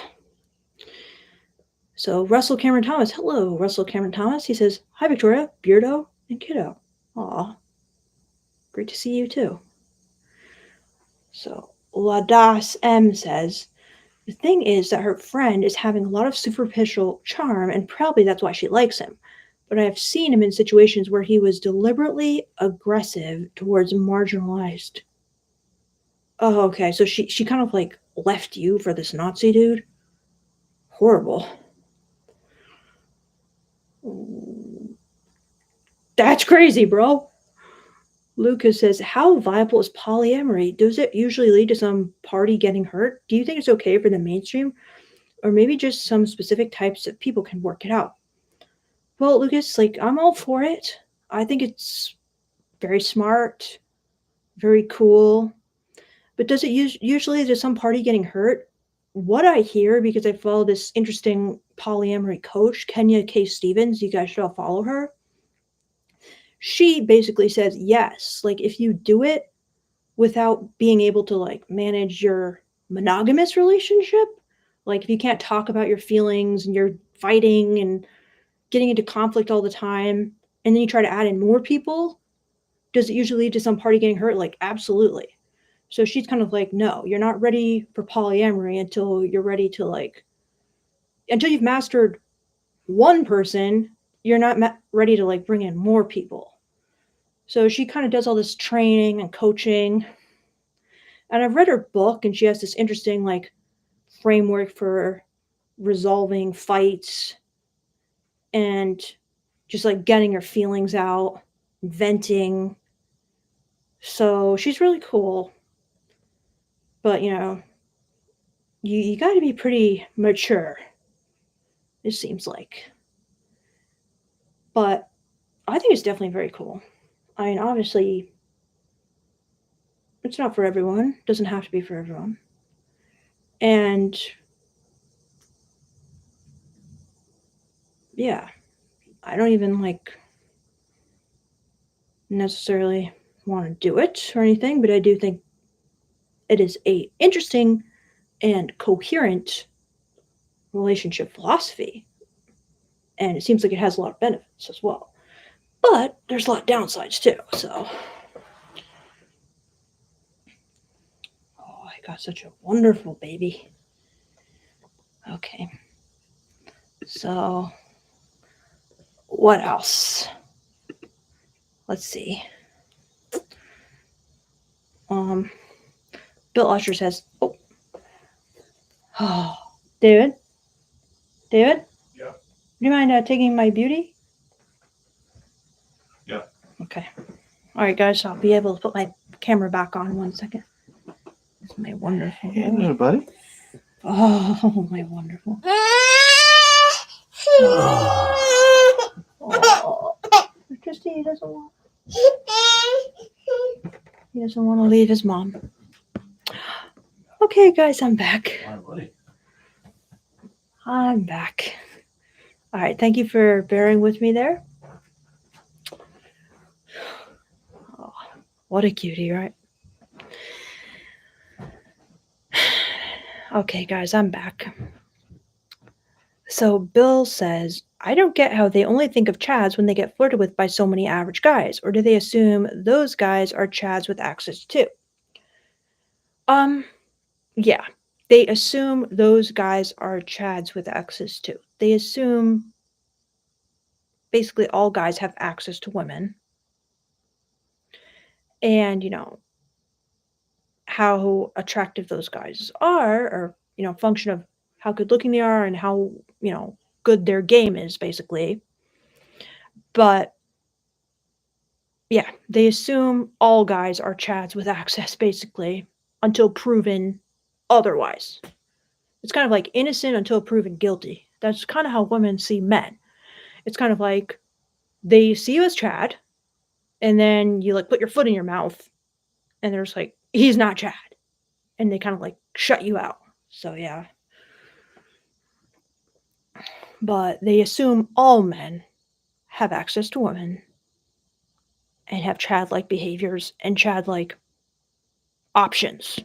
So, Russell Cameron Thomas. Hello, Russell Cameron Thomas. He says, "Hi, Victoria, Beardo, and Kiddo." Aw. Great to see you, too. So, Ladas M says, "The thing is that her friend is having a lot of superficial charm, and probably that's why she likes him. But I have seen him in situations where he was deliberately aggressive towards marginalized." Oh, okay. So she kind of like left you for this Nazi dude? Horrible. That's crazy, bro. Lucas says, "How viable is polyamory? Does it usually lead to some party getting hurt? Do you think it's okay for the mainstream? Or maybe just some specific types of people can work it out?" Well, Lucas, like, I'm all for it. I think it's very smart, very cool. But does it usually lead to some party getting hurt? What I hear, because I follow this interesting polyamory coach, Kenya K. Stevens, you guys should all follow her. She basically says, yes, like if you do it without being able to like manage your monogamous relationship, like if you can't talk about your feelings and you're fighting and getting into conflict all the time, and then you try to add in more people, does it usually lead to some party getting hurt? Like, absolutely. So she's kind of like, no, you're not ready for polyamory until you're ready to until you've mastered one person, you're not ready to like bring in more people. So she kind of does all this training and coaching. And I've read her book, and she has this interesting like framework for resolving fights and just like getting her feelings out, venting. So she's really cool. But you got to be pretty mature, it seems like. But I think it's definitely very cool. I mean, obviously, it's not for everyone. It doesn't have to be for everyone. And yeah, I don't even like necessarily want to do it or anything, but I do think it is a interesting and coherent relationship philosophy, and it seems like it has a lot of benefits as well. But there's a lot of downsides too. So, oh, I got such a wonderful baby. Okay, so what else? Let's see. Bill Usher says, oh, David, Yeah. do you mind taking my beauty? Yeah. Okay. All right, guys. I'll be able to put my camera back on 1 second. It's my wonderful. Hey there, buddy. Oh, my wonderful. Oh, Christy doesn't want. He doesn't want to leave his mom. Okay, guys, I'm back. Hi, buddy. I'm back. All right, thank you for bearing with me there. Oh, what a cutie, right? Okay, guys, I'm back. So Bill says, I don't get how they only think of Chads when they get flirted with by so many average guys, or do they assume those guys are Chads with access too? Yeah, they assume those guys are Chads with access too. They assume basically all guys have access to women. And, how attractive those guys are, or, function of how good looking they are and how, good their game is, basically. But yeah, they assume all guys are Chads with access, basically, until proven otherwise. It's kind of like innocent until proven guilty. That's kind of how women see men. It's kind of like they see you as Chad, and then you like put your foot in your mouth, and they're just like, he's not Chad. And they kind of like shut you out. So yeah. But they assume all men have access to women and have Chad-like behaviors and Chad-like options.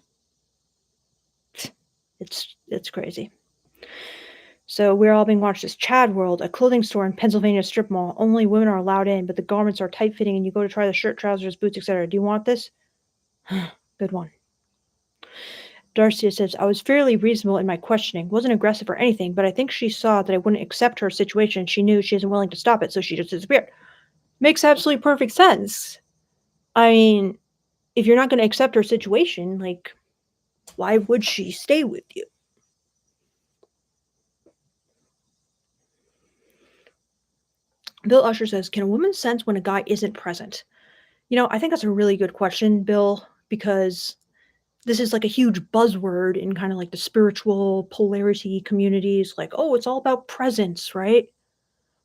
It's crazy. So we're all being watched as Chad World, a clothing store in Pennsylvania strip mall. Only women are allowed in, but the garments are tight-fitting and you go to try the shirt, trousers, boots, etc. Do you want this? Good one. Darcy says, I was fairly reasonable in my questioning, wasn't aggressive or anything, but I think she saw that I wouldn't accept her situation. She knew she isn't willing to stop it, so she just disappeared. Makes absolutely perfect sense. I mean, if you're not going to accept her situation, like, why would she stay with you? Bill Usher says, can a woman sense when a guy isn't present? I think that's a really good question, Bill, because this is like a huge buzzword in kind of like the spiritual polarity communities. Like, oh, it's all about presence, right?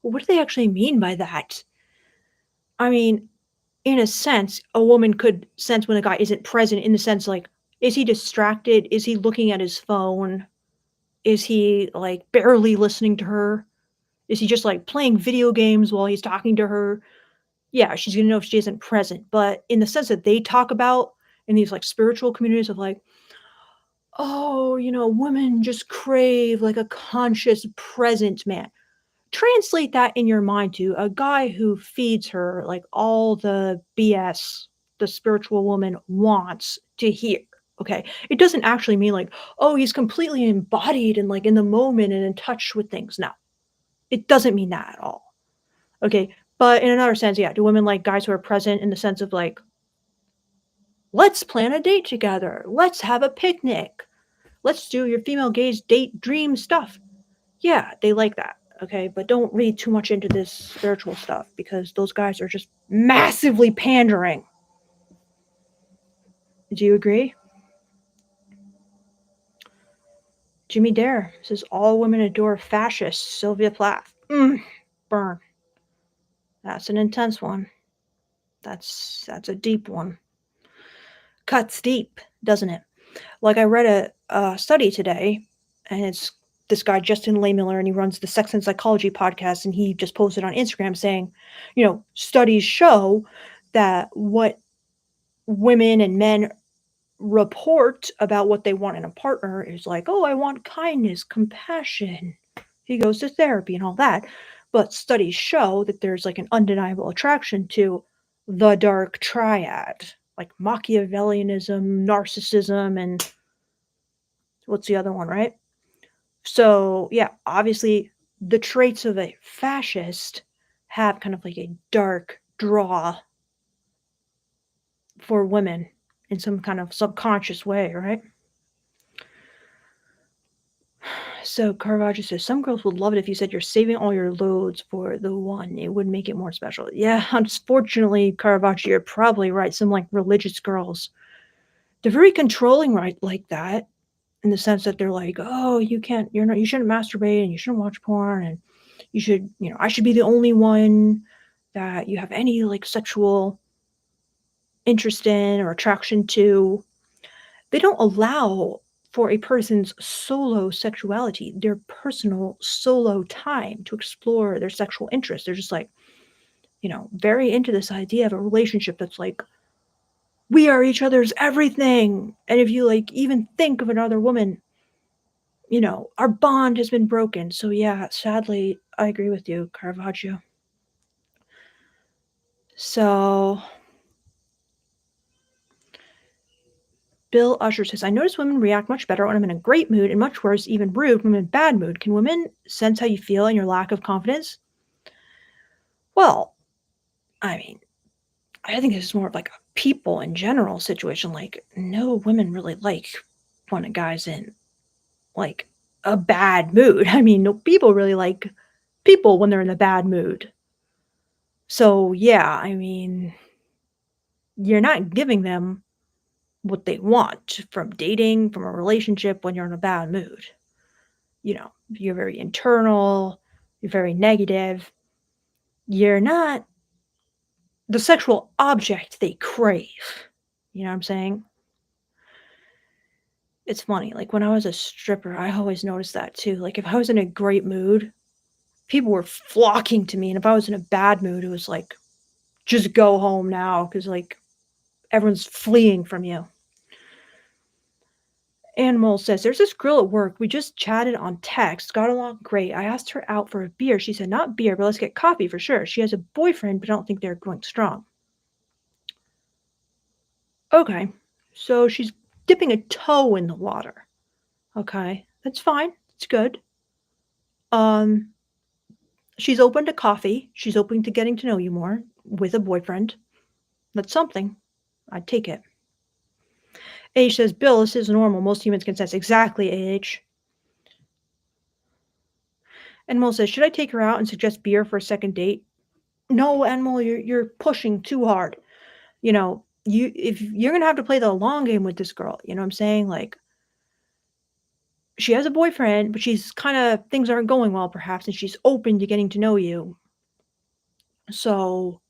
Well, what do they actually mean by that? I mean, in a sense, a woman could sense when a guy isn't present in the sense like, is he distracted? Is he looking at his phone? Is he like barely listening to her? Is he just like playing video games while he's talking to her? Yeah, she's gonna know if she isn't present. But in the sense that they talk about in these like spiritual communities of like, oh, women just crave like a conscious present man. Translate that in your mind to a guy who feeds her like all the BS the spiritual woman wants to hear. Okay. It doesn't actually mean like, oh, he's completely embodied and like in the moment and in touch with things. No, it doesn't mean that at all. Okay. But in another sense, yeah, do women like guys who are present in the sense of like, let's plan a date together. Let's have a picnic. Let's do your female gaze date dream stuff. Yeah, they like that. Okay, but don't read too much into this spiritual stuff because those guys are just massively pandering. Do you agree? Jimmy Dare says all women adore fascists. Sylvia Plath. Burn. That's an intense one. That's a deep one. Cuts deep, doesn't it? Like I read a study today, and it's this guy Justin Lehmiller, and he runs the Sex and Psychology podcast, and he just posted on Instagram saying, studies show that what women and men report about what they want in a partner is like, "Oh, I want kindness, compassion." He goes to therapy and all that. But studies show that there's like an undeniable attraction to the dark triad, like Machiavellianism, narcissism, and what's the other one, right? So, yeah, obviously the traits of a fascist have kind of like a dark draw for women in some kind of subconscious way, right? So Caravaggio says some girls would love it if you said you're saving all your loads for the one. It would make it more special. Yeah, unfortunately, Caravaggio, you're probably right. Some like religious girls, they're very controlling, right? Like that, in the sense that they're like, oh, you can't, you're not, you shouldn't masturbate and you shouldn't watch porn and you should, I should be the only one that you have any like sexual interest in or attraction to. They don't allow for a person's solo sexuality, their personal solo time to explore their sexual interests. They're just like, very into this idea of a relationship that's like, we are each other's everything. And if you like even think of another woman, our bond has been broken. So yeah, sadly, I agree with you, Caravaggio. So Bill Usher says, I notice women react much better when I'm in a great mood and much worse, even rude, when I'm in a bad mood. Can women sense how you feel and your lack of confidence? Well, I mean, I think this is more of like a people in general situation. Like, no women really like when a guy's in like a bad mood. I mean, no people really like people when they're in a bad mood. So, yeah, I mean, you're not giving them what they want from dating, from a relationship when you're in a bad mood. You're very internal, you're very negative. You're not the sexual object they crave. You know what I'm saying? It's funny, like, when I was a stripper, I always noticed that too, like, if I was in a great mood, people were flocking to me, and if I was in a bad mood, it was like, "Just go home now," because like, everyone's fleeing from you. Animal says, "There's this girl at work, we just chatted on text, got along great, I asked her out for a beer, she said, 'Not beer, but let's get coffee for sure.' She has a boyfriend, but I don't think they're going strong." Okay, so she's dipping a toe in the water. Okay, that's fine, it's good. Um, she's open to coffee, she's open to getting to know you more with a boyfriend. That's something. I'd take it. H says, "Bill, this is normal. Most humans can sense." Exactly, H. Enmol says, "Should I take her out and suggest beer for a second date?" No, Enmol, you're pushing too hard. If you're gonna have to play the long game with this girl, you know what I'm saying? Like, she has a boyfriend, but she's kinda things aren't going well perhaps, and she's open to getting to know you. So,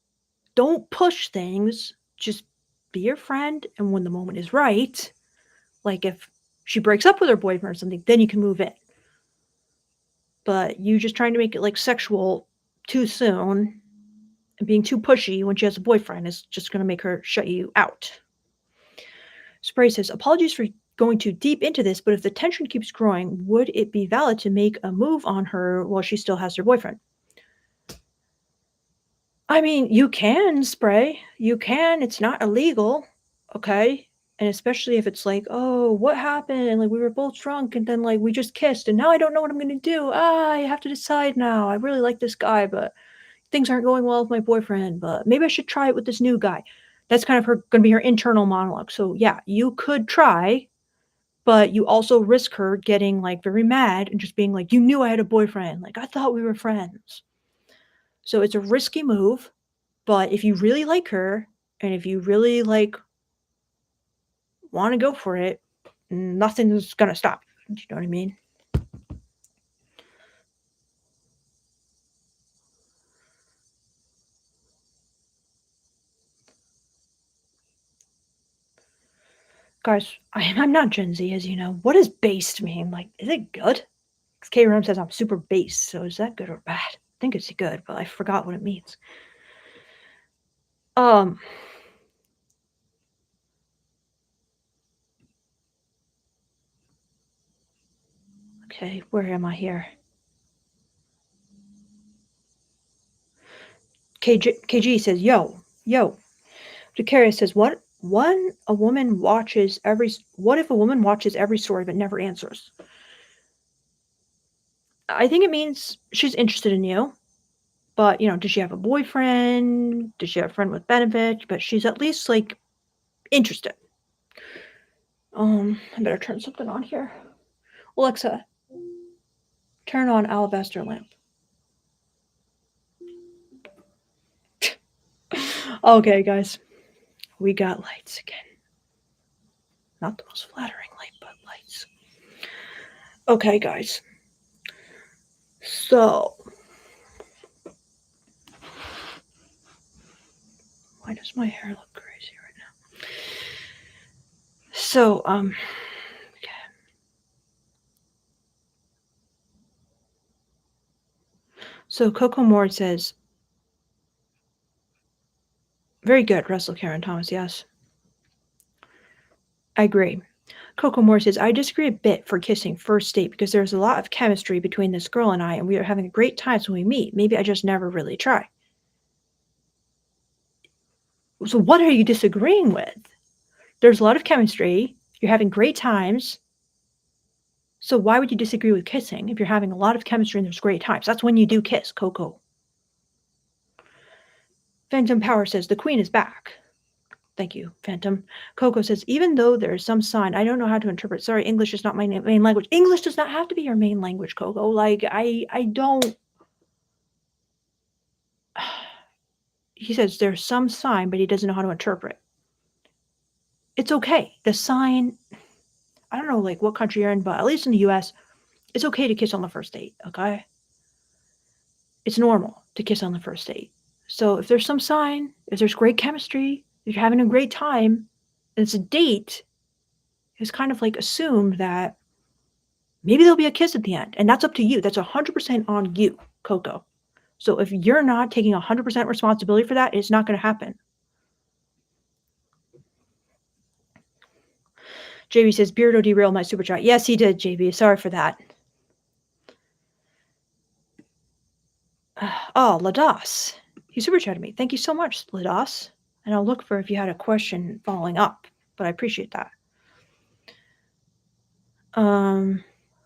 don't push things. Just be your friend, and when the moment is right, like if she breaks up with her boyfriend or something, then you can move in. But you just trying to make it like sexual too soon and being too pushy when she has a boyfriend is just going to make her shut you out. Spray says, apologies for going too deep into this, but if the tension keeps growing, would it be valid to make a move on her while she still has her boyfriend? I mean, you can, Spray. You can. It's not illegal. Okay. And especially if it's like, oh, what happened? And like we were both drunk and then like we just kissed and now I don't know what I'm gonna do. I have to decide now. I really like this guy, but things aren't going well with my boyfriend, but maybe I should try it with this new guy. That's kind of her gonna be her internal monologue. So yeah, you could try, but you also risk her getting like very mad and just being like, you knew I had a boyfriend. Like I thought we were friends. So it's a risky move, but if you really like her and if you really like want to go for it, nothing's gonna stop you. Do you know what I mean? Guys, I'm not Gen Z, as you know. What does based mean? Like, is it good? 'Cause K Ram says I'm super based, so is that good or bad? I think it's good, but I forgot what it means. Um, Okay, where am I here? KG says, yo. Vicarious says, what if a woman watches every story but never answers? I think it means she's interested in you. But, does she have a boyfriend? Does she have a friend with benefits? But she's at least, like, interested. I better turn something on here. Alexa, turn on alabaster lamp. Okay, guys. We got lights again. Not the most flattering light, but lights. Okay, guys. So, why does my hair look crazy right now? So, okay. So Coco Moore says, very good, Russell Karen Thomas, yes. I agree. Coco Moore says, I disagree a bit for kissing first date because there's a lot of chemistry between this girl and I, and we are having a great time when we meet. Maybe I just never really try. So what are you disagreeing with? There's a lot of chemistry. You're having great times. So why would you disagree with kissing if you're having a lot of chemistry and there's great times? That's when you do kiss, Coco. Phantom Power says, the queen is back. Thank you, Phantom. Coco says, even though there is some sign, I don't know how to interpret. Sorry, English is not my main language. English does not have to be your main language, Coco. Like, I don't. He says there's some sign, but he doesn't know how to interpret. It's okay. The sign, I don't know, like, what country you're in, but at least in the U.S., it's okay to kiss on the first date, okay? It's normal to kiss on the first date. So if there's some sign, if there's great chemistry, if you're having a great time, and it's a date, it's kind of like assumed that maybe there'll be a kiss at the end. And that's up to you. That's 100% on you, Coco. So if you're not taking 100% responsibility for that, it's not going to happen. JB says, Beardo derailed my super chat. Yes, he did, JB. Sorry for that. Oh, Ladas. He super chatted me. Thank you so much, Ladas. And I'll look for if you had a question following up, but I appreciate that.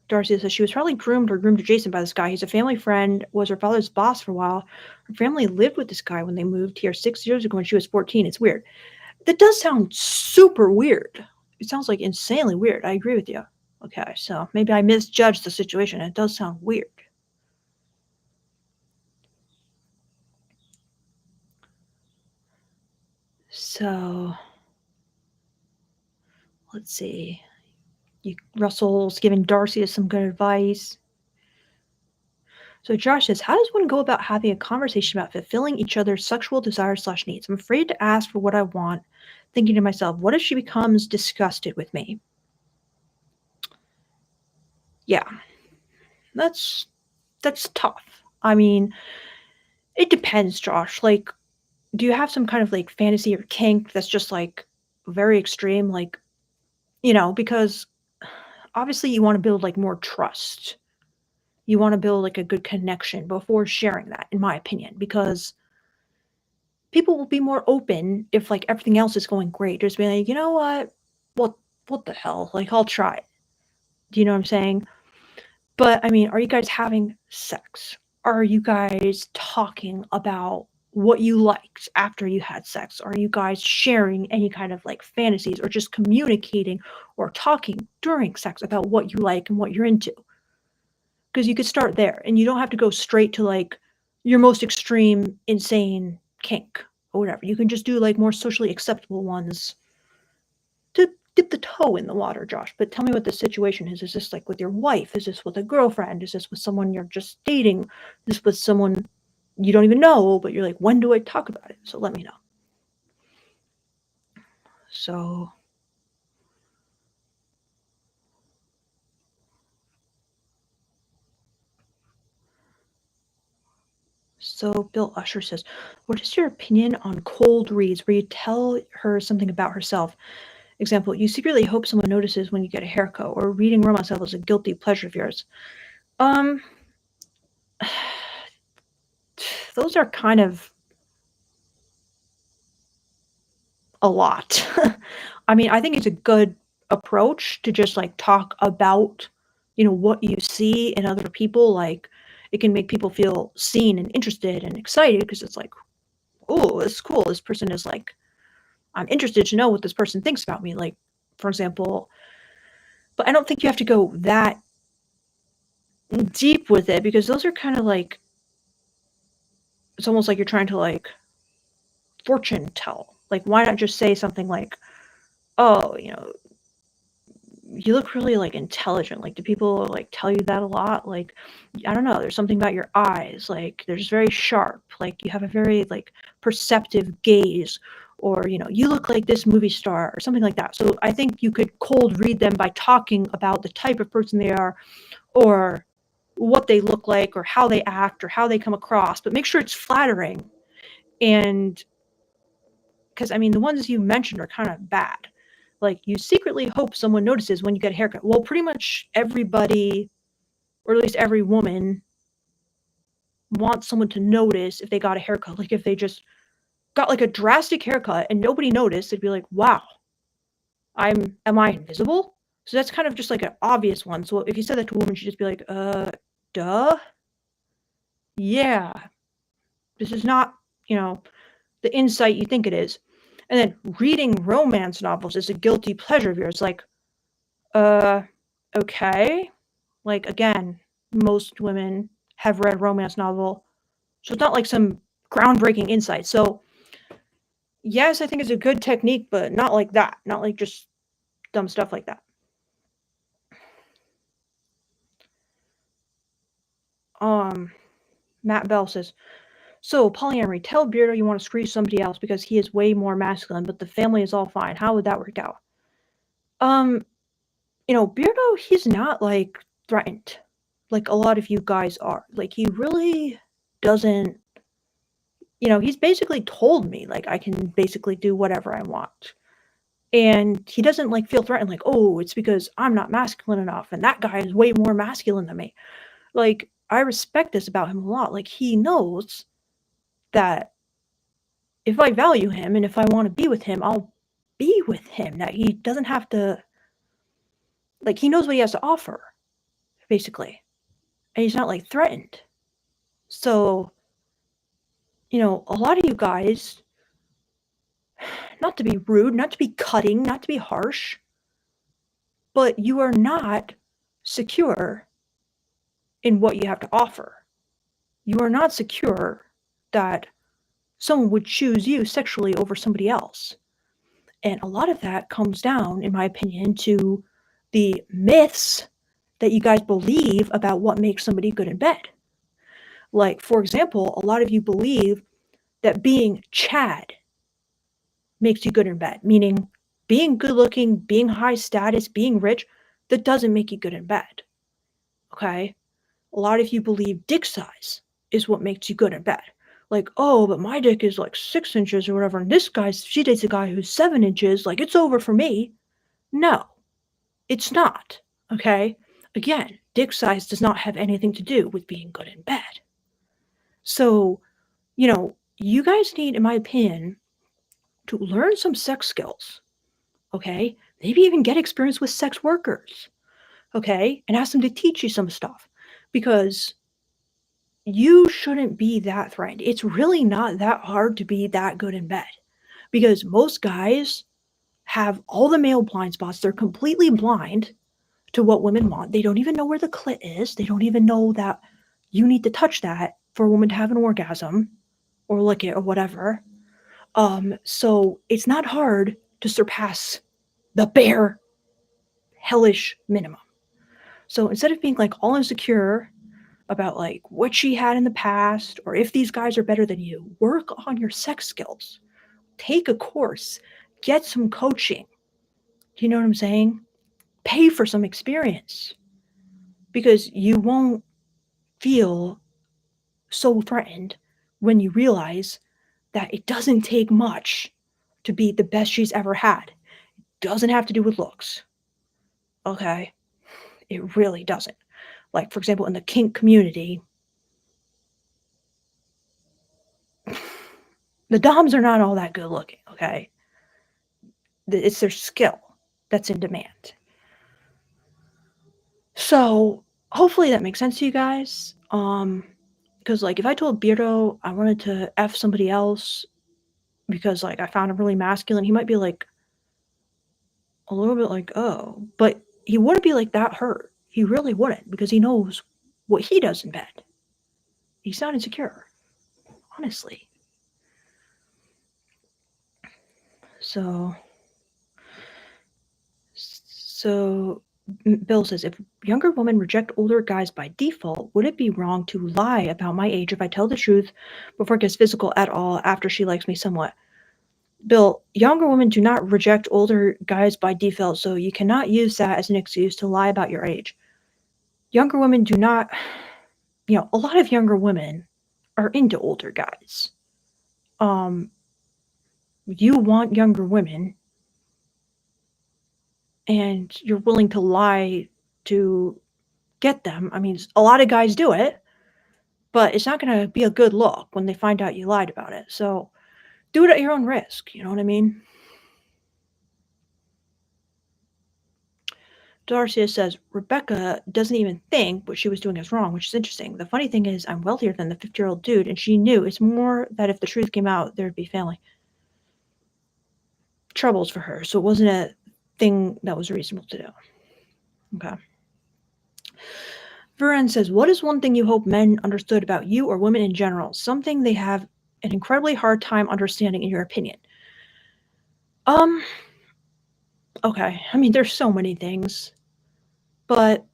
Darcy says she was probably groomed adjacent by this guy. He's a family friend, was her father's boss for a while. Her family lived with this guy when they moved here 6 years ago when she was 14. It's weird. That does sound super weird. It sounds like insanely weird. I agree with you. Okay, so maybe I misjudged the situation. It does sound weird. So, let's see. Russell's giving Darcy some good advice. So Josh says, how does one go about having a conversation about fulfilling each other's sexual desires/needs? I'm afraid to ask for what I want, thinking to myself, what if she becomes disgusted with me? Yeah, that's tough. I mean, it depends, Josh. Like, do you have some kind of like fantasy or kink that's just like very extreme? Like, because obviously you want to build like more trust. You want to build like a good connection before sharing that, in my opinion, because people will be more open if like everything else is going great. Just be like, you know what the hell? Like, I'll try it. Do you know what I'm saying? But I mean, are you guys having sex? Are you guys talking about what you liked after you had sex? Are you guys sharing any kind of like fantasies or just communicating or talking during sex about what you like and what you're into? Because you could start there and you don't have to go straight to like your most extreme, insane kink or whatever. You can just do like more socially acceptable ones to dip the toe in the water, Josh. But tell me what the situation is. Is this like with your wife? Is this with a girlfriend? Is this with someone you're just dating? Is this with someone you don't even know, but you're like, when do I talk about it? So let me know. So Bill Usher says, what is your opinion on cold reads where you tell her something about herself Example, you secretly hope someone notices when you get a haircut, or reading romance novels is a guilty pleasure of yours. Um, those are kind of a lot. I mean, I think it's a good approach to just like talk about, what you see in other people. Like, it can make people feel seen and interested and excited because it's like, oh, it's cool. This person is like, I'm interested to know what this person thinks about me. Like, for example, but I don't think you have to go that deep with it because those are kind of like, it's almost like you're trying to like fortune tell. Like, why not just say something like, oh, you look really like intelligent. Like, do people like tell you that a lot? Like, I don't know, there's something about your eyes. Like, they're just very sharp. Like, you have a very like perceptive gaze, or you look like this movie star or something like that. So I think you could cold read them by talking about the type of person they are, or what they look like, or how they act, or how they come across. But make sure it's flattering. And because I mean, the ones you mentioned are kind of bad. Like, you secretly hope someone notices when you get a haircut. Well, pretty much everybody, or at least every woman, wants someone to notice if they got a haircut. Like, if they just got like a drastic haircut and nobody noticed, they'd be like, wow, am I invisible? So that's kind of just like an obvious one. So if you said that to a woman, she'd just be like, duh. Yeah, this is not, the insight you think it is. And then reading romance novels is a guilty pleasure of yours. Like, uh, okay. Like, again, most women have read romance novel, so it's not like some groundbreaking insight. So, yes, I think it's a good technique, but not like that. Not like just dumb stuff like that. Um, Matt Bell says, so polyamory, tell Beardo you want to screw somebody else because he is way more masculine, but the family is all fine. How would that work out? Um, Beardo, he's not like threatened like a lot of you guys are. Like, he really doesn't, he's basically told me like I can basically do whatever I want. And he doesn't like feel threatened, like, oh, it's because I'm not masculine enough and that guy is way more masculine than me. Like, I respect this about him a lot. Like, he knows that if I value him and if I want to be with him, I'll be with him. That he doesn't have to, like, he knows what he has to offer, basically. And he's not like threatened. So, a lot of you guys, not to be rude, not to be cutting, not to be harsh, but you are not secure in what you have to offer. You are not secure that someone would choose you sexually over somebody else. And a lot of that comes down, in my opinion, to the myths that you guys believe about what makes somebody good in bed. Like, for example, a lot of you believe that being Chad makes you good in bed, meaning being good looking, being high status, being rich, that doesn't make you good in bed. Okay? A lot of you believe dick size is what makes you good in bed. Like, oh, but my dick is like 6 inches or whatever, and she dates a guy who's 7 inches, like, it's over for me. No, it's not. Okay? Again, dick size does not have anything to do with being good in bed. So, you guys need, in my opinion, to learn some sex skills. Okay? Maybe even get experience with sex workers. Okay? And ask them to teach you some stuff. Because you shouldn't be that threatened. It's really not that hard to be that good in bed. Because most guys have all the male blind spots. They're completely blind to what women want. They don't even know where the clit is. They don't even know that you need to touch that for a woman to have an orgasm or lick it or whatever. So it's not hard to surpass the bare hellish minimum. So instead of being like all insecure about like what she had in the past or if these guys are better than you, work on your sex skills. Take a course, get some coaching. Do you know what I'm saying? Pay for some experience because you won't feel so threatened when you realize that it doesn't take much to be the best she's ever had. doesn't have to do with looks. Okay? It really doesn't. Like, for example, in the kink community, the doms are not all that good looking, okay? It's their skill that's in demand. So, hopefully that makes sense to you guys. Because like if I told Beardo I wanted to F somebody else because like I found him really masculine, he might be like a little bit like, oh, but he wouldn't be like that hurt. He really wouldn't because he knows what he does in bed. He's not insecure, honestly. So, so Bill says, if younger women reject older guys by default, would it be wrong to lie about my age if I tell the truth before it gets physical at all after she likes me somewhat? Bill, younger women do not reject older guys by default, so you cannot use that as an excuse to lie about your age. Younger women do not, a lot of younger women are into older guys. You want younger women and you're willing to lie to get them. I mean, a lot of guys do it, but it's not going to be a good look when they find out you lied about it. So do it at your own risk. You know what I mean? Darcia says Rebecca doesn't even think what she was doing is wrong, which is interesting. The funny thing is, I'm wealthier than the 50-year-old dude, and she knew it's more that if the truth came out, there'd be family troubles for her. So it wasn't a thing that was reasonable to do. Okay. Varen says, what is one thing you hope men understood about you or women in general? Something they have an incredibly hard time understanding, in your opinion. Okay. I mean, there's so many things, but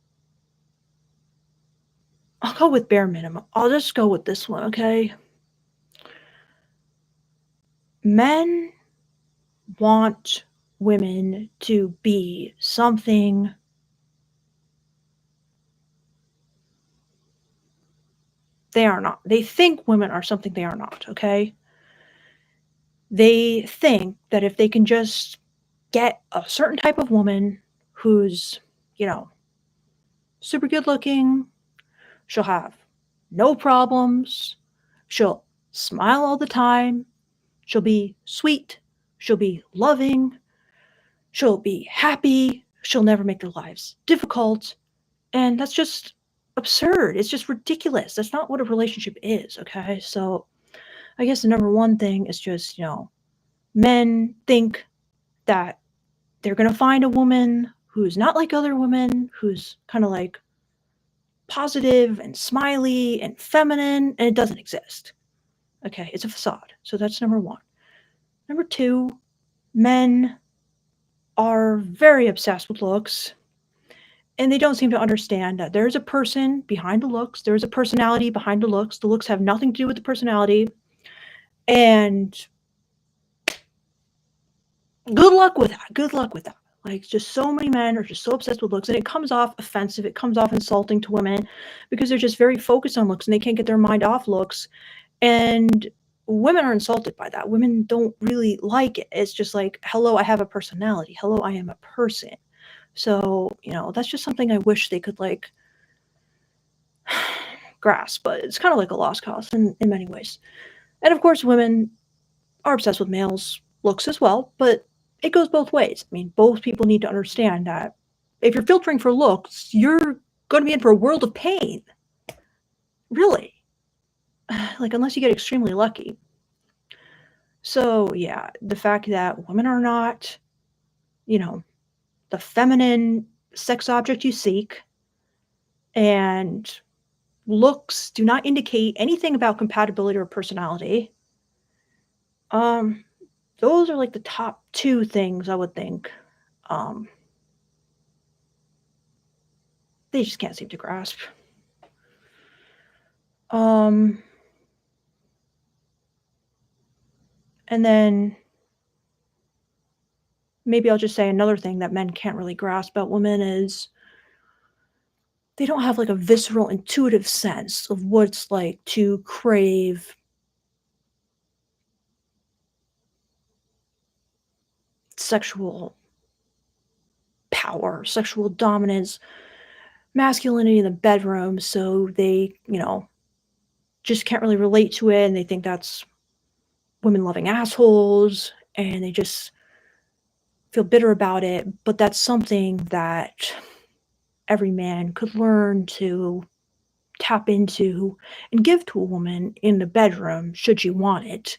I'll go with bare minimum. I'll just go with this one, okay? Men want women to be something they are not. They think women are something they are not, okay? They think that if they can just get a certain type of woman who's, super good looking, she'll have no problems, she'll smile all the time, she'll be sweet, she'll be loving, she'll be happy, she'll never make their lives difficult, and that's just absurd. It's just ridiculous. That's not what a relationship is, okay? So, I guess the number one thing is just, men think that they're going to find a woman who's not like other women, who's kind of like positive and smiley and feminine, and it doesn't exist. Okay, it's a facade. So that's number one. Number two, men are very obsessed with looks, and they don't seem to understand that there's a person behind the looks, there's a personality behind the looks. The looks have nothing to do with the personality, and good luck with that. Good luck with that. Like, just so many men are just so obsessed with looks, and it comes off offensive. It comes off insulting to women because they're just very focused on looks and they can't get their mind off looks. And women are insulted by that. Women don't really like it. It's just like, hello, I have a personality. Hello, I am a person. So, that's just something I wish they could like grasp, but it's kind of like a lost cause in many ways. And of course, women are obsessed with males' looks as well, but it goes both ways. I mean, both people need to understand that if you're filtering for looks, you're going to be in for a world of pain. Really. Like, unless you get extremely lucky. So, yeah, the fact that women are not, the feminine sex object you seek, and looks do not indicate anything about compatibility or personality. Those are like the top two things I would think. They just can't seem to grasp. And then maybe I'll just say another thing that men can't really grasp about women is they don't have like a visceral, intuitive sense of what it's like to crave sexual power, sexual dominance, masculinity in the bedroom, so they, just can't really relate to it, and they think that's women loving assholes, and they just feel bitter about it. But that's something that every man could learn to tap into and give to a woman in the bedroom should she want it.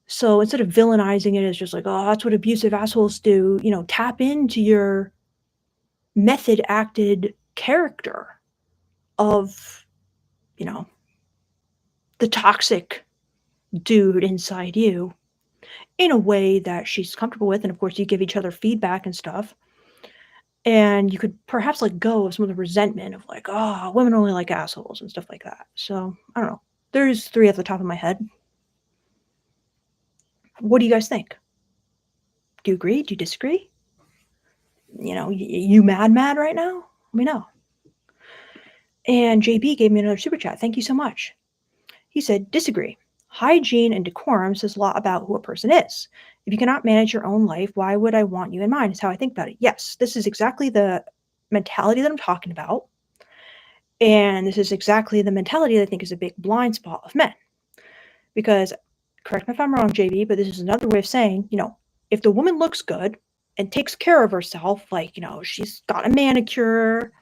So instead of villainizing it as just like, oh, that's what abusive assholes do, tap into your method acted character of, you know, the toxic dude inside you in a way that she's comfortable with. And of course, you give each other feedback and stuff. And you could perhaps let go of some of the resentment of like, oh, women only like assholes and stuff like that. So I don't know. There's three at the top of my head. What do you guys think? Do you agree? Do you disagree? You mad right now? Let me know. And JB gave me another super chat. Thank you so much. He said, disagree. Hygiene and decorum says a lot about who a person is. If you cannot manage your own life, why would I want you in mine? Is how I think about it. Yes, this is exactly the mentality that I'm talking about. And this is exactly the mentality that I think is a big blind spot of men. Because, correct me if I'm wrong, JB, but this is another way of saying, if the woman looks good and takes care of herself, like, she's got a manicure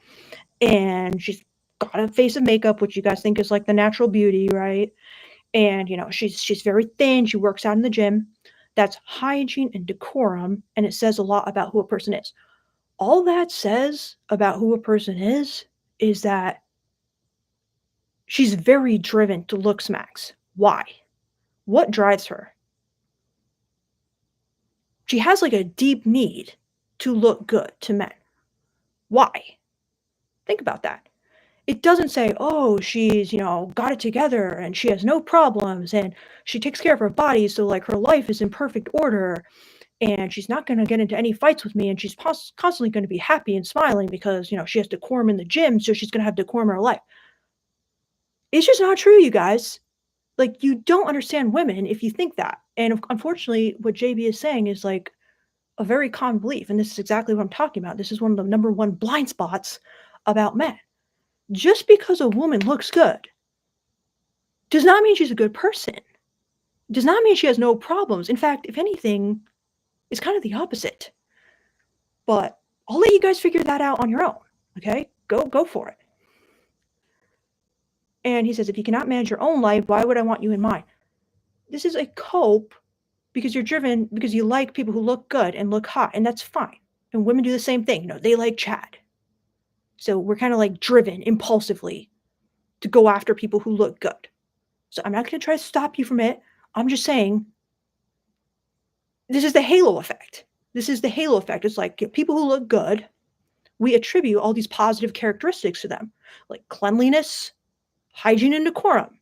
and she's got a face of makeup, which you guys think is like the natural beauty, right? And, she's very thin. She works out in the gym. That's hygiene and decorum. And it says a lot about who a person is. All that says about who a person is that she's very driven to looks max. Why? What drives her? She has like a deep need to look good to men. Why? Think about that. It doesn't say, oh, she's, got it together and she has no problems and she takes care of her body. So like her life is in perfect order and she's not going to get into any fights with me. And she's constantly going to be happy and smiling because, she has decorum in the gym. So she's going to have decorum in her life. It's just not true, you guys. Like, you don't understand women if you think that. And unfortunately, what JB is saying is like a very common belief. And this is exactly what I'm talking about. This is one of the number one blind spots about men. Just because a woman looks good does not mean she's a good person. Does not mean she has no problems. In fact, if anything, it's kind of the opposite. But I'll let you guys figure that out on your own. Okay? Go for it. And he says, if you cannot manage your own life, why would I want you in mine? This is a cope because you're driven, because you like people who look good and look hot, and that's fine. And women do the same thing. They like Chad. So we're kind of like driven impulsively to go after people who look good. So I'm not going to try to stop you from it. I'm just saying this is the halo effect. This is the halo effect. It's like people who look good, we attribute all these positive characteristics to them, like cleanliness, hygiene and decorum,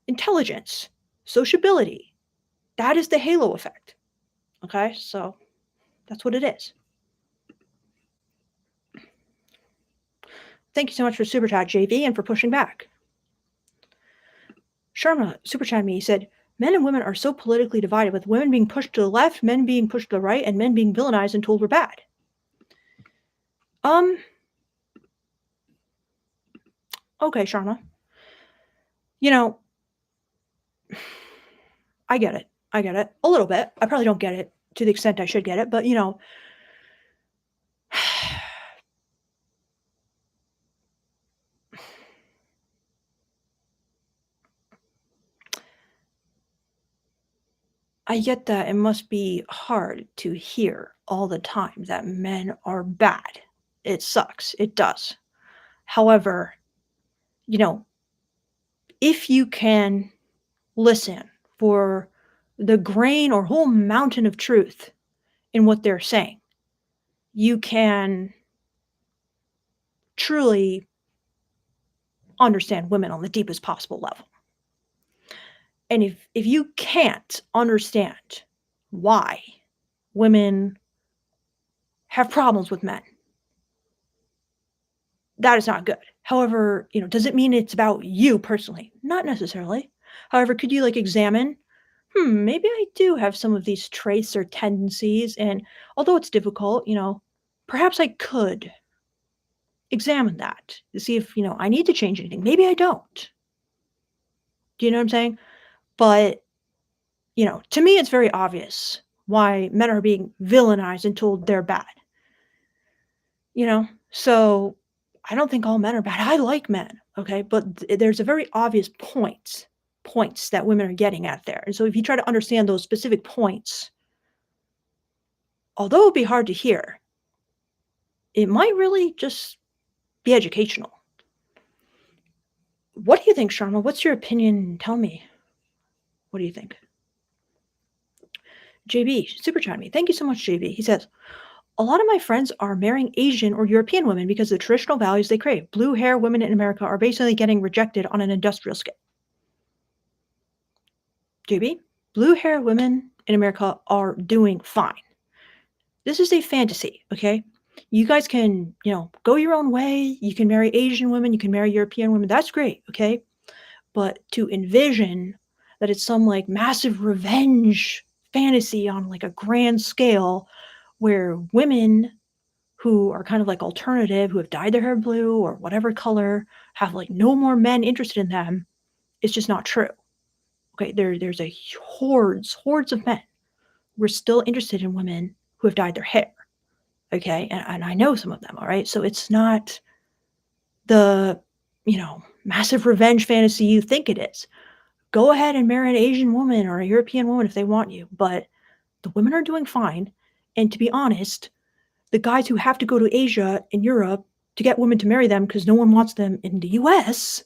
intelligence, sociability. That is the halo effect. Okay, so that's what it is. Thank you so much for super chat, JV, and for pushing back. Sharma super chat me. He said, men and women are so politically divided, with women being pushed to the left, men being pushed to the right, and men being villainized and told we're bad. Okay, Sharma. I get it. A little bit. I probably don't get it to the extent I should get it, but I get that it must be hard to hear all the time that men are bad. It sucks. It does. However, if you can listen for the grain or whole mountain of truth in what they're saying, you can truly understand women on the deepest possible level. And if you can't understand why women have problems with men, that is not good. However, does it mean it's about you personally? Not necessarily. However, could you examine, maybe I do have some of these traits or tendencies, and although it's difficult, perhaps I could examine that to see if, I need to change anything. Maybe I don't. Do you know what I'm saying? But, to me, it's very obvious why men are being villainized and told they're bad. So I don't think all men are bad. I like men, okay? But there's a very obvious points that women are getting at there. And so if you try to understand those specific points, although it would be hard to hear, it might really just be educational. What do you think, Sharma? What's your opinion? Tell me. What do you think? JB, super chat me. Thank you so much, JB. He says, a lot of my friends are marrying Asian or European women because of the traditional values they crave. Blue hair women in America are basically getting rejected on an industrial scale. JB, blue hair women in America are doing fine. This is a fantasy, okay? You guys can, go your own way. You can marry Asian women. You can marry European women. That's great, okay? But to envision that it's some like massive revenge fantasy on like a grand scale where women who are kind of like alternative, who have dyed their hair blue or whatever color, have like no more men interested in them, it's just not true. Okay, there's a hordes of men who are still interested in women who have dyed their hair. Okay, and I know some of them, all right? So it's not the, massive revenge fantasy you think it is. Go ahead and marry an Asian woman or a European woman if they want you, but the women are doing fine. And to be honest, the guys who have to go to Asia and Europe to get women to marry them because no one wants them in the US,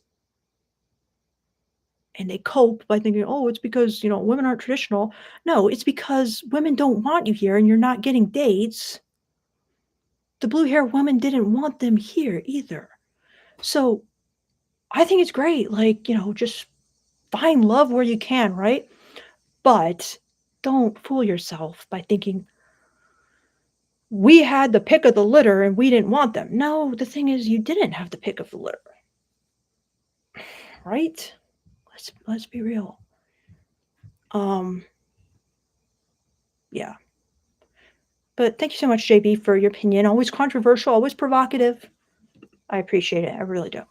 and they cope by thinking, oh, it's because, women aren't traditional. No, it's because women don't want you here and you're not getting dates. The blue hair women didn't want them here either. So I think it's great. Like, just find love where you can, right? But don't fool yourself by thinking we had the pick of the litter and we didn't want them. No, the thing is you didn't have the pick of the litter. Right? Let's be real. Yeah. But thank you so much, JB, for your opinion. Always controversial, always provocative. I appreciate it. I really do.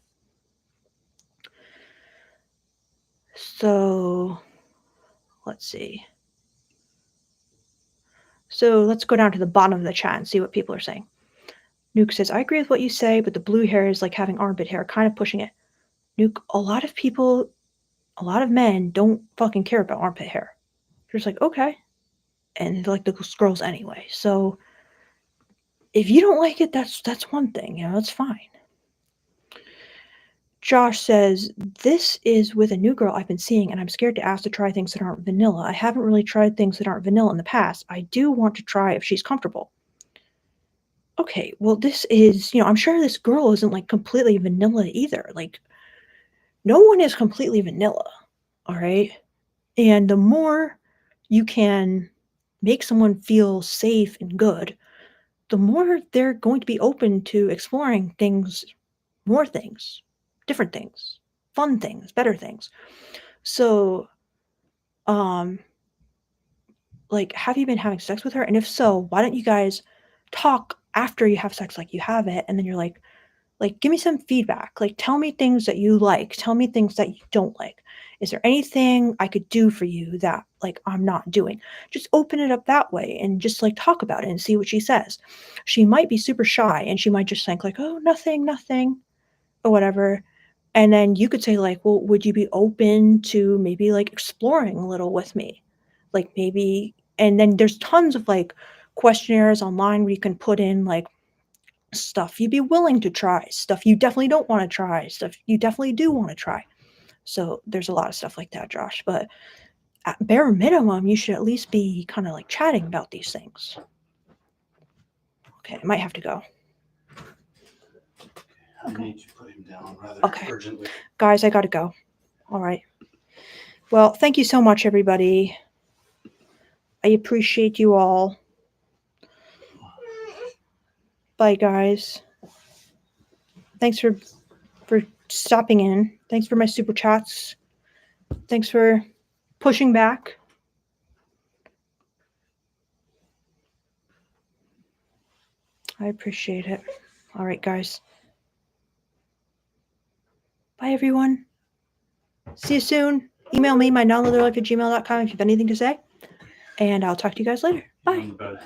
So, let's see. So let's go down to the bottom of the chat and see what people are saying. Nuke says, I agree with what you say, but the blue hair is like having armpit hair, kind of pushing it. Nuke, a lot of men don't fucking care about armpit hair. They're just like, okay. And they like the girls anyway. So if you don't like it, that's one thing, that's fine. Josh says, this is with a new girl I've been seeing, and I'm scared to ask to try things that aren't vanilla. I haven't really tried things that aren't vanilla in the past. I do want to try if she's comfortable. Okay, well, this is, I'm sure this girl isn't like completely vanilla either. Like, no one is completely vanilla, all right? And the more you can make someone feel safe and good, the more they're going to be open to exploring things, more things, different things, fun things, better things. So, like, have you been having sex with her? And if so, why don't you guys talk after you have sex like you have it? And then you're like, give me some feedback. Like, tell me things that you like. Tell me things that you don't like. Is there anything I could do for you that, like, I'm not doing? Just open it up that way and just, like, talk about it and see what she says. She might be super shy and she might just think, like, oh, nothing, or whatever. And then you could say, like, well, would you be open to maybe, like, exploring a little with me? Like, maybe, and then there's tons of, like, questionnaires online where you can put in, like, stuff you'd be willing to try, stuff you definitely don't want to try, stuff you definitely do want to try. So there's a lot of stuff like that, Josh. But at bare minimum, you should at least be kind of like chatting about these things. Okay, I might have to go. I need to put him down rather urgently. Guys, I got to go. All right. Well, thank you so much, everybody. I appreciate you all. Bye, guys. Thanks for stopping in. Thanks for my super chats. Thanks for pushing back. I appreciate it. All right, guys. Bye, everyone. See you soon. Email me, my nonlinearlife@gmail.com if you have anything to say. And I'll talk to you guys later. Bye. Bye.